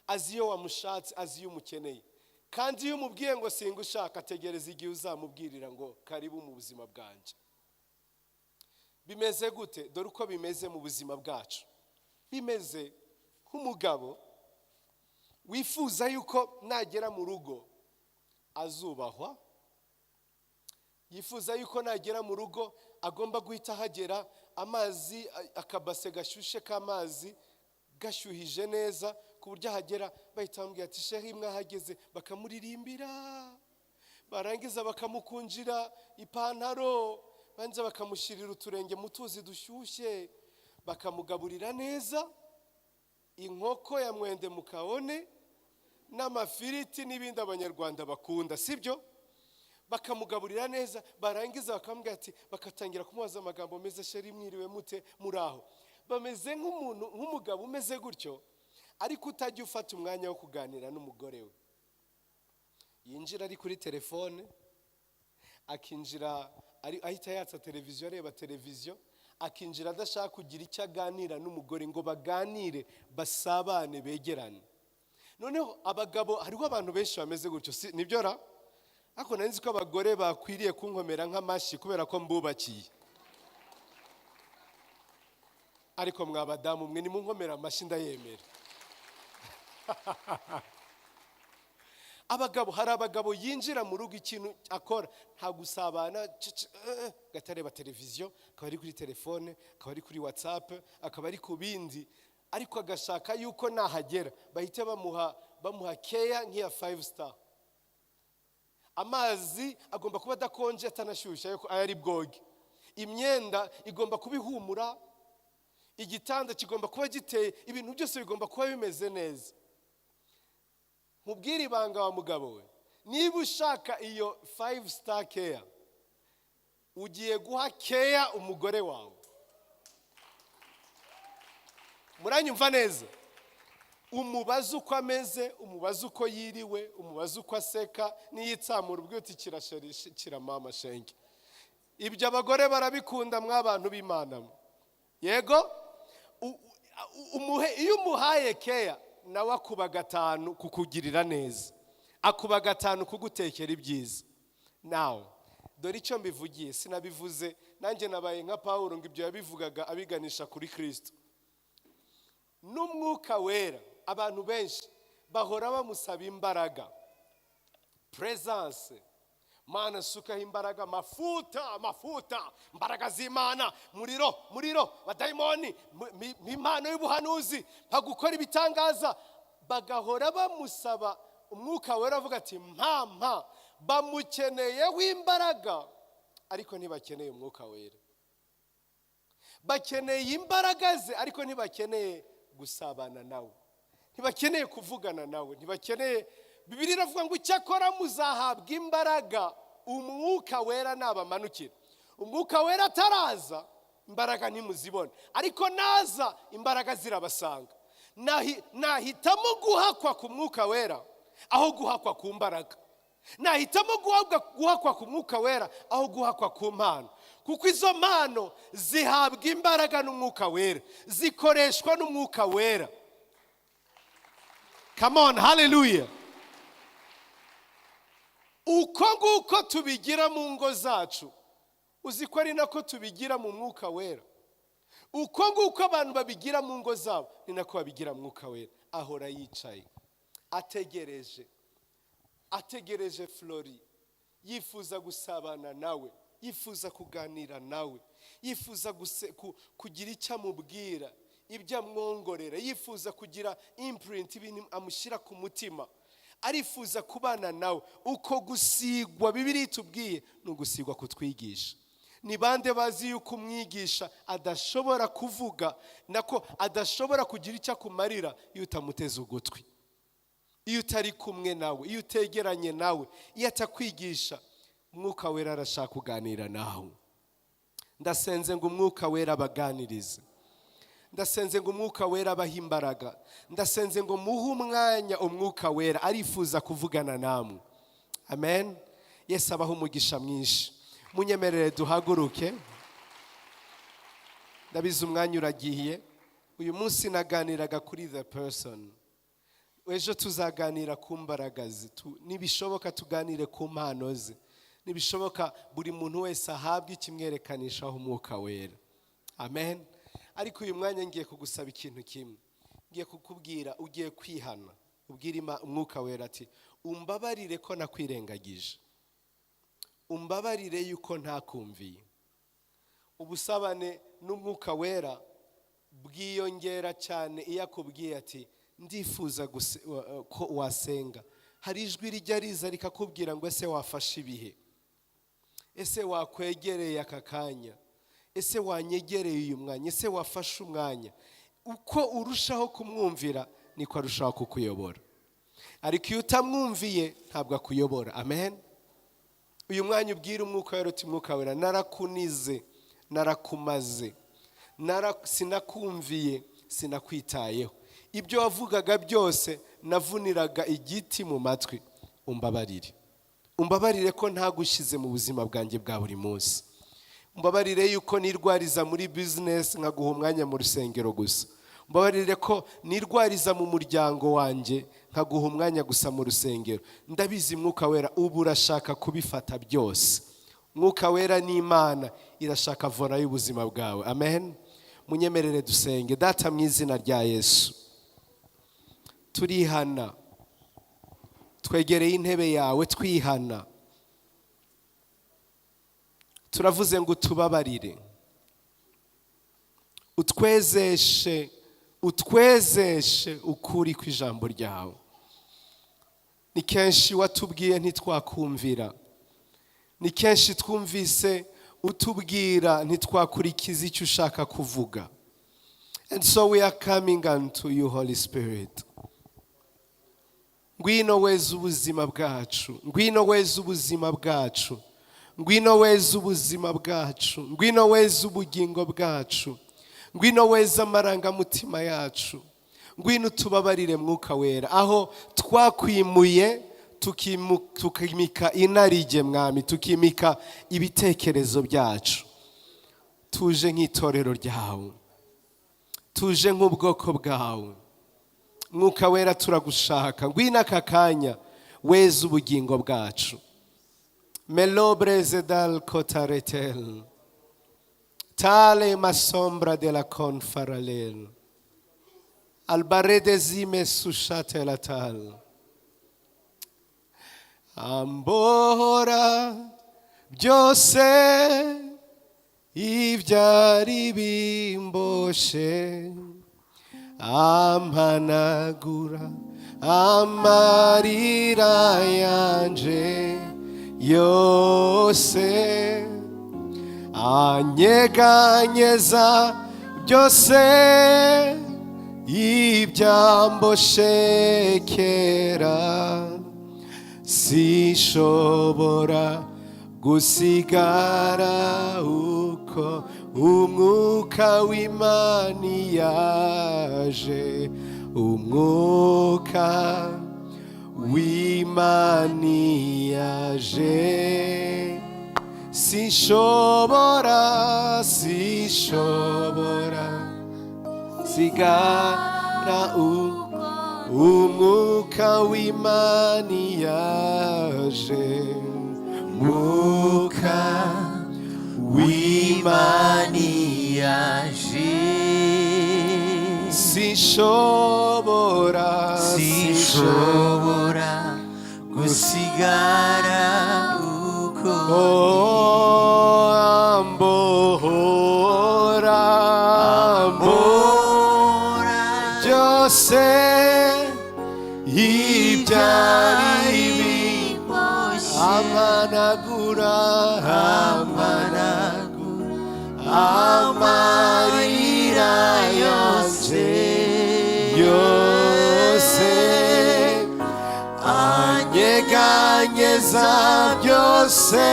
Azi iyo wamushatse, azi iyo umukeneye. Kandi iyo umubwiye ngo singushaka, ategereza igihe uzamubwirira ngo karibu mu buzima bwanjye. Bimeze gute? Dore uko bimeze mu buzima bwacu. Bimeze nk'umugabo wifuza yuko nagera mu rugo azubahwa, yifuza yuko nagera mu rugo agomba guhita hagera amazi akabase gashushe k'amazi gashyuhije neza ku buryo ahagera bahita bambwira ati shehi mwahageze, bakamuririmbira, barangiza bakamukunjira ipantaro, banza bakamushyirira uturenge mu tuzi dushyushye, bakamugaburira neza inkoko ya mwende mukabone n'amafiriti n'ibindi abanyarwanda bakunda, sibyo? Bakamugaburira neza, barangiza bakambwira ati, bakatangira kumubaza amagambo meza, sheri mwiriwe mute, muraho. Bameze nk'umuntu, nk'umugabo umeze gutyo, ariko utajya ufata umwanya wo kuganira n'umugore we. Yinjira ari kuri telefone, akinjira ahita yatsa televiziyo, areba televiziyo, akinjira adashaka kugira icyo aganira n'umugore ngo baganire, basabane, begerane. Noneho abagabo, hariho abantu benshi bameze gutyo, nibyo ra? Ako nari nzi ko abagore bakwiriye kunkomera nk'amashi kubera ko mbubakiye. Ariko mwabadamu mwe nimunkomera amashi ndayemera. Abagabo, hari abagabo yinjira mu rugo ikintu akora nta gusabana, gatareba televiziyo, akaba ari kuri telefone, akaba ari kuri WhatsApp, akaba ari ku bindi, ariko agashaka yuko nahagera bahite bamuha care nk'iya 5 star. Amazi agomba kuba adakonje atanashyushye yuko ari bwoge. Imyenda igomba kubihumura, igitanda kigomba kuba giteye, ibintu byose bigomba kuba bimeze neza. Mubwire ibanga wa mugabo we, niba ushaka iyo 5 star care, ugiye guha care umugore wawe. Muranyumva neza? Umubaza uko ameze, umubaza uko yiriwe, umubaza uko aseka, niyitsamura ubwo uti kirashira mama shenge. Ibyo abagore barabikunda mw'abantu b'Imana. Yego? Iyo umuhaye care, nawe akuba 5 kukugirira neza, akuba 5 kugutekera ibyiza. Now dore icyo mbivugiye, sinabivuze nanjye nabaye nka Paulo ngo ibyo yabivugaga abiganisha kuri Kristo. N'umwuka wera, abantu benshi bahora bamusaba imbaraga, presence. Mana sukaho imbaraga, mafuta, imbaraga z'Imana, muriro, badayimoni, impano y'ubuhanuzi, bagukora ibitangaza. Bagahora bamusaba umwuka wera, avuga ati mpa, bamukeneyeho imbaraga, ariko ntibakeneye umwuka wera. Bakeneye imbaraga ze, ariko ntibakeneye gusabana nawe, ntibakeneye kuvugana nawe, ntibakeneye. Bibiliya iravuga ngo icyakora muzahabwa imbaraga umwuka wera nabamanukira. Umwuka wera ataraza, imbaraga ntimuzibona, ariko naza imbaraga zirabasanga. Nahitamo guhakwa ku mwuka wera aho guhakwa ku mbaraga. Nahitamo guhakwa ku mwuka wera aho guhakwa ku mpano, kuko izo mpano zihabwa imbaraga n'umwuka wera, zikoreshwa n'umwuka wera. Come on, hallelujah. Uko nguko tubigira mu ngo zacu, uzi ko ari nako tubigira mu mwuka wera. Uko nguko abantu babigira mu ngo zabo, ni nako babigira mu mwuka wera. Ahora yicaye ategereje Flori, yifuza gusabana nawe, yifuza kuganira nawe, yifuza kugira icyo amubwira, ibyo amwongorera, yifuza kugira imprint, ibintu amushyira ku mutima, arifuza kubana nawe. Uko gusigwa Bibiliya itubwiye ni ugusigwa kutwigisha. Ni bande bazi yuko umwigisha adashobora kuvuga, nako adashobora kugira icyo akumarira iyo utamuteze ugutwi, iyo utari kumwe nawe, iyo utegeranye nawe, iyo atakwigisha. Umwuka wera arashaka kuganira nawe. Ndasenze ngo umwuka wera abaganirize, ndasenze ngo umwuka wera abaha imbaraga, ndasenze ngo muhe umwanya umwuka wera, arifuza kuvugana namwe. Amen. Yesu abaha umugisha mwinshi. Munyemerere duhaguruke, ndabizi umwanya uragiye. Uyu munsi naganiraga kuri the person, ejo tuzaganira ku mbaraga ze, nibishoboka tuganire ku mpano ze, nibishoboka buri muntu wese ahabwe ikimwerekanishaho umwuka wera. Amen. Ariko uyu mwanya ngiye kugusaba ikintu kimwe, ngiye kukubwira, ugiye kwihana, ubwira umwuka wera ati umbabarire ko nakwirengagije, umbabarire yuko ntakumviye. Ubusabane n'umwuka wera bwiyongera cyane iyo akubwiye ati ndifuza ko wasenga. Hari ijwi rijya riza rikakubwira ngo ese wafashe ibihe, ese wakwegereye aka kanya, ese wanyegereye uyu mwanya, ese wafashe umwanya. Uko urushaho kumwumvira niko arushaho kukuyobora, ariko iyo utamwumviye ntabwo akuyobora. Amen. Uyu mwanya ubwira umwuka wera uti mwuka wera, narakunize, narakumaze, sinakumviye, sinakwitayeho. Ibyo wavugaga byose navuniraga igiti mu matwi. Umbabarire ko ntagushyize mu buzima bwanjye bwa buri munsi. Umbabarire yuko nirwariza muri business nkaguha umwanya mu rusengero gusa. Umbabarire ko nirwariza mu muryango wanjye nkaguha umwanya gusa mu rusengero. Ndabizi mwuka wera ubu urashaka kubifata byose. Mwuka wera ni Imana irashaka vora y'ubuzima bwawe. Amen. Munyemerere dusenge. Data mu izina rya Yesu, turihana, twegereye intebe yawe twihana. Turavuze ngo tubabarire, utwezeshe ukuri kw'ijambo ryawe. Ni kenshi watubwiye ntitwakumvira, ni kenshi twumvise utubwira ntitwakurikiza icyo ushaka kuvuga. And so we are coming unto you, Holy Spirit. Ngwino weza ubuzima bwacu, ngwino weza ubuzima bwacu, ngwino weza ubuzima bwacu, ngwino weza ubugingo bwacu, ngwino weza amarangamutima yacu. Ngwino tubabarire mwuka wera, aho twakwimuye tukimika inarijye mwami, tukimika ibitekerezo byacu. Tuje nk'itorero ryawe, tuje nk'ubwoko bwawe. Mwuka wera turagushaka, ngwino aka kanya weza ubugingo bwacu. Melobreze dal kotaretel tale masombra de la confaralel albarede zime sushatela tal ambora byose ibyari bimboshe, ampanagura amarira yanje yose, anyeganyeza byose ibyamboshe kera, sinshobora gusigara uko umwuka w'Imana yaje, umwuka w'Imana yaje. Sinshobora sigara umwuka w'Imana yaje, umwuka w'Imana yaje. Sinshobora gusigara uko ambora byose ibyari bimboshe, amanagura amarira yose anyeganyeza byose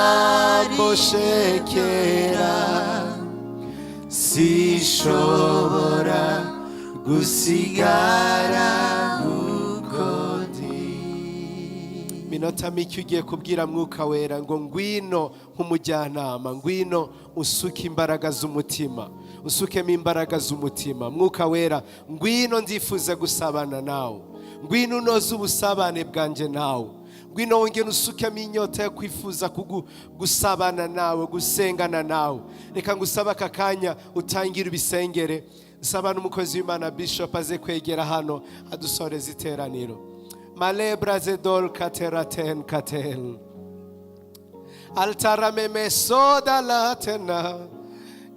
ibyamboshe kera, sinshobora gusigara uko ndi. Minota mike ugiye kubwira mwuka wera ngo ngwino nk'umujyanama, ngwino usuke imbaraga z'umutima, usukemo imbaraga z'umutima. Mwuka wera ngwino ndifuza gusabana nawe, ngwino unoze ubusabane bwanjye nawe, ngwino wongere usukemo inyota yo kwifuza gusabana nawe, gusengana nawe. Reka ngusaba aka kanya utangire ibisengere. Saba n'umukozi w'Imana Bishop aze kwegera hano adusoreza iteraniro. Malebra zedol kateraten katel altarame meso dalatena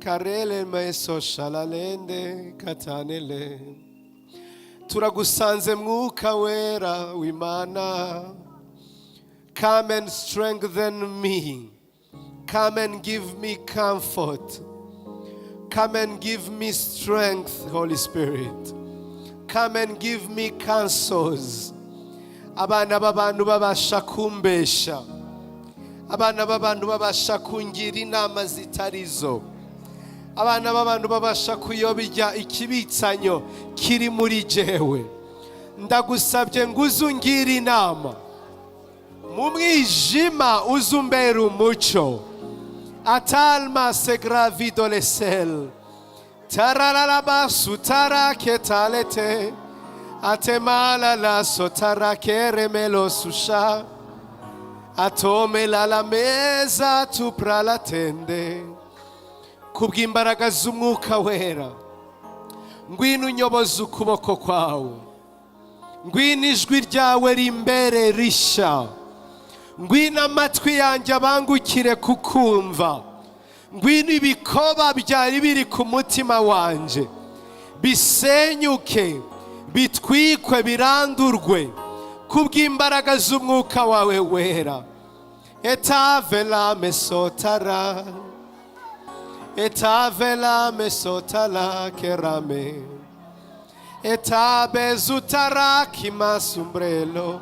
karele meso shalalende katanele. Turagusanze mwuka wera w'Imana. Come and strengthen me. Come and give me comfort. Come and give me strength, Holy Spirit. Come and give me counsels. Abana b'abantu babasha kumbesha. Abana b'abantu babasha kungira inama zitarizo. Abana b'abantu babasha kuyobya ikibitsanyo kiri muri jewe. Ndagusabye ngo uzungire inama. Mu mwijima uzumbera umucyo. Atalma se gravido le sel. Tararaba sutara ketalete. Atemala la sotara keremelo susha. Atome la meza tupra la tende. Kubw'imbaraga z'umwuka wera. Ngwino unyoboza ukuboko kwawe. Ngwino ijwi ryawe rimbere risha. Ngwino amatwi yanjye abangukire kukumva. Ngwino ibikoba byari biri ku mutima wanje bisenyuke, bitwikwe, birandurwe kubw'imbaraga z'umwuka wawe wera. Etavela mesotara, etavela mesotala kerame, etabezutara kimasumbrelo,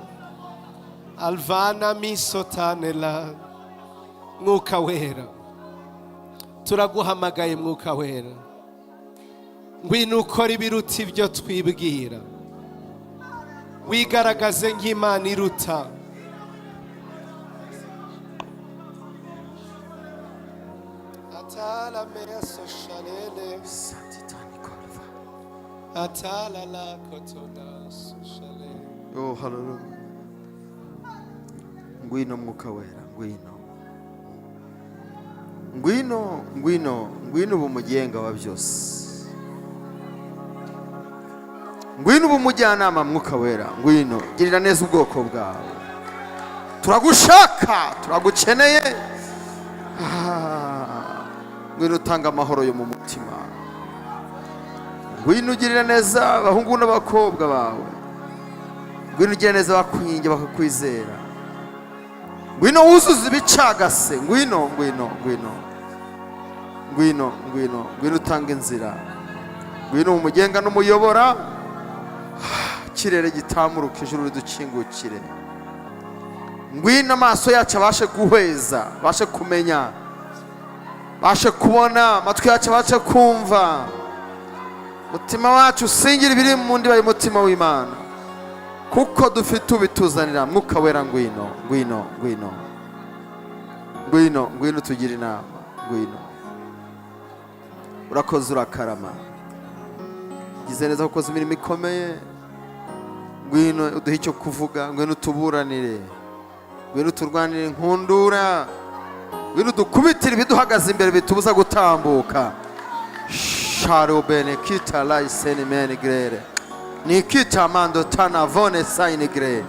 alvana misotanela. Mwuka wera, turaguhamagaye mwuka wera. Ngwino ukora ibiruta ibyo twibwira. Wigaragaze nk'Imana iruta. Atala meso shalele atala la kotona shalele. Oh, hallelujah. Ngwino mwuka wera, ngwino. Ngwino, ngwino, ngwino bumugenga wa byose. Ngwino bumujyanama mwuka wera, ngwino girira neza ubwoko bwawe. Turagushaka, turagukeneye. Ngwino utanga amahoro yo mu mutima. Ngwino ugirira neza abahungu n'abakobwa bawe. Ngwino ugirira neza abakwinge bakakwizera. Ngwino wuzuza ibicagase, ngwino, ngwino, ngwino. Ngwino, ngwino, ngwino utanga inzira. Ngwino umugenga n'umuyobora. Kirere gitamuruka, ijuru ridukingukire. Ngwino amaso yacu abashe guhweza, abashe kumenya, abashe kubona, amatwi yacu abashe kumva. Mutima wacu usingira ibiri mu ndiba y'umutima w'Imana, kuko dufite ubituzanira. Mwuka wera, ngwino, ngwino, ngwino, ngwino, ngwino tugira inama. Ngwino, urakoze, urakarama, gize neza kukoza imirimo ikomeye. Ngwino uduhe icyo kuvuga, ngwino tuburanire, ngwino turwanire inkundura, ngwino dukubitire ibiduhagaze imbere bitubuza gutambuka. Sharo bene kita la iseni menigrere nikita mando tana vone sainigre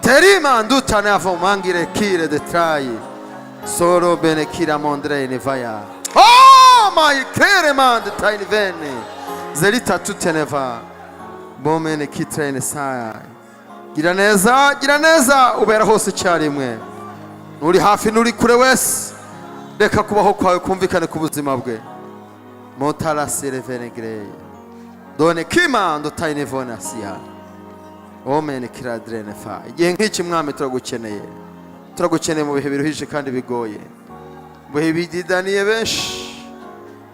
terima ndutane avomangire kire detrai solo bene kira mondre ne vaya. Oh my kere mand tiny vene zelita tuteneva bomene kitrene saya. Gira neza ubera hose cyarimwe. Nuri hafi nuri kure wese, reka kubaho kwawe kumvikane ku buzima bwe. Motala serevenegre done kima ndo tayine vona siya omene kiradrene fa. Igihe nk'iki mwami turagukeneye mu bihe biruhije kandi bigoye, mu bihe bididaniye benshi,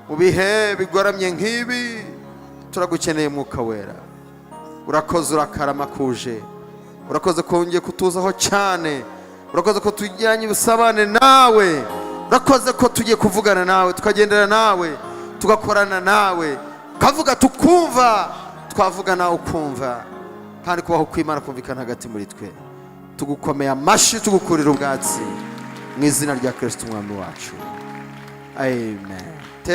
mu bihe bigoramye nk'ibi. Turagukeneye mwuka wera. Urakoze, urakarama kuje, urakoze kongeye kutuzaho cyane, urakoze ko tujyanye ubusabane nawe, urakoze ko tugiye kuvugana nawe, tukagendera nawe, tugakorana nawe, kavuga tukumva, twavuga nawe ukumva, kandi kubaho kw'Imana kumvikana hagati muri twe. Tugukomeye amashyi, tugukurira ubwatsi mu izina rya Kristo umwami wacu. Amen.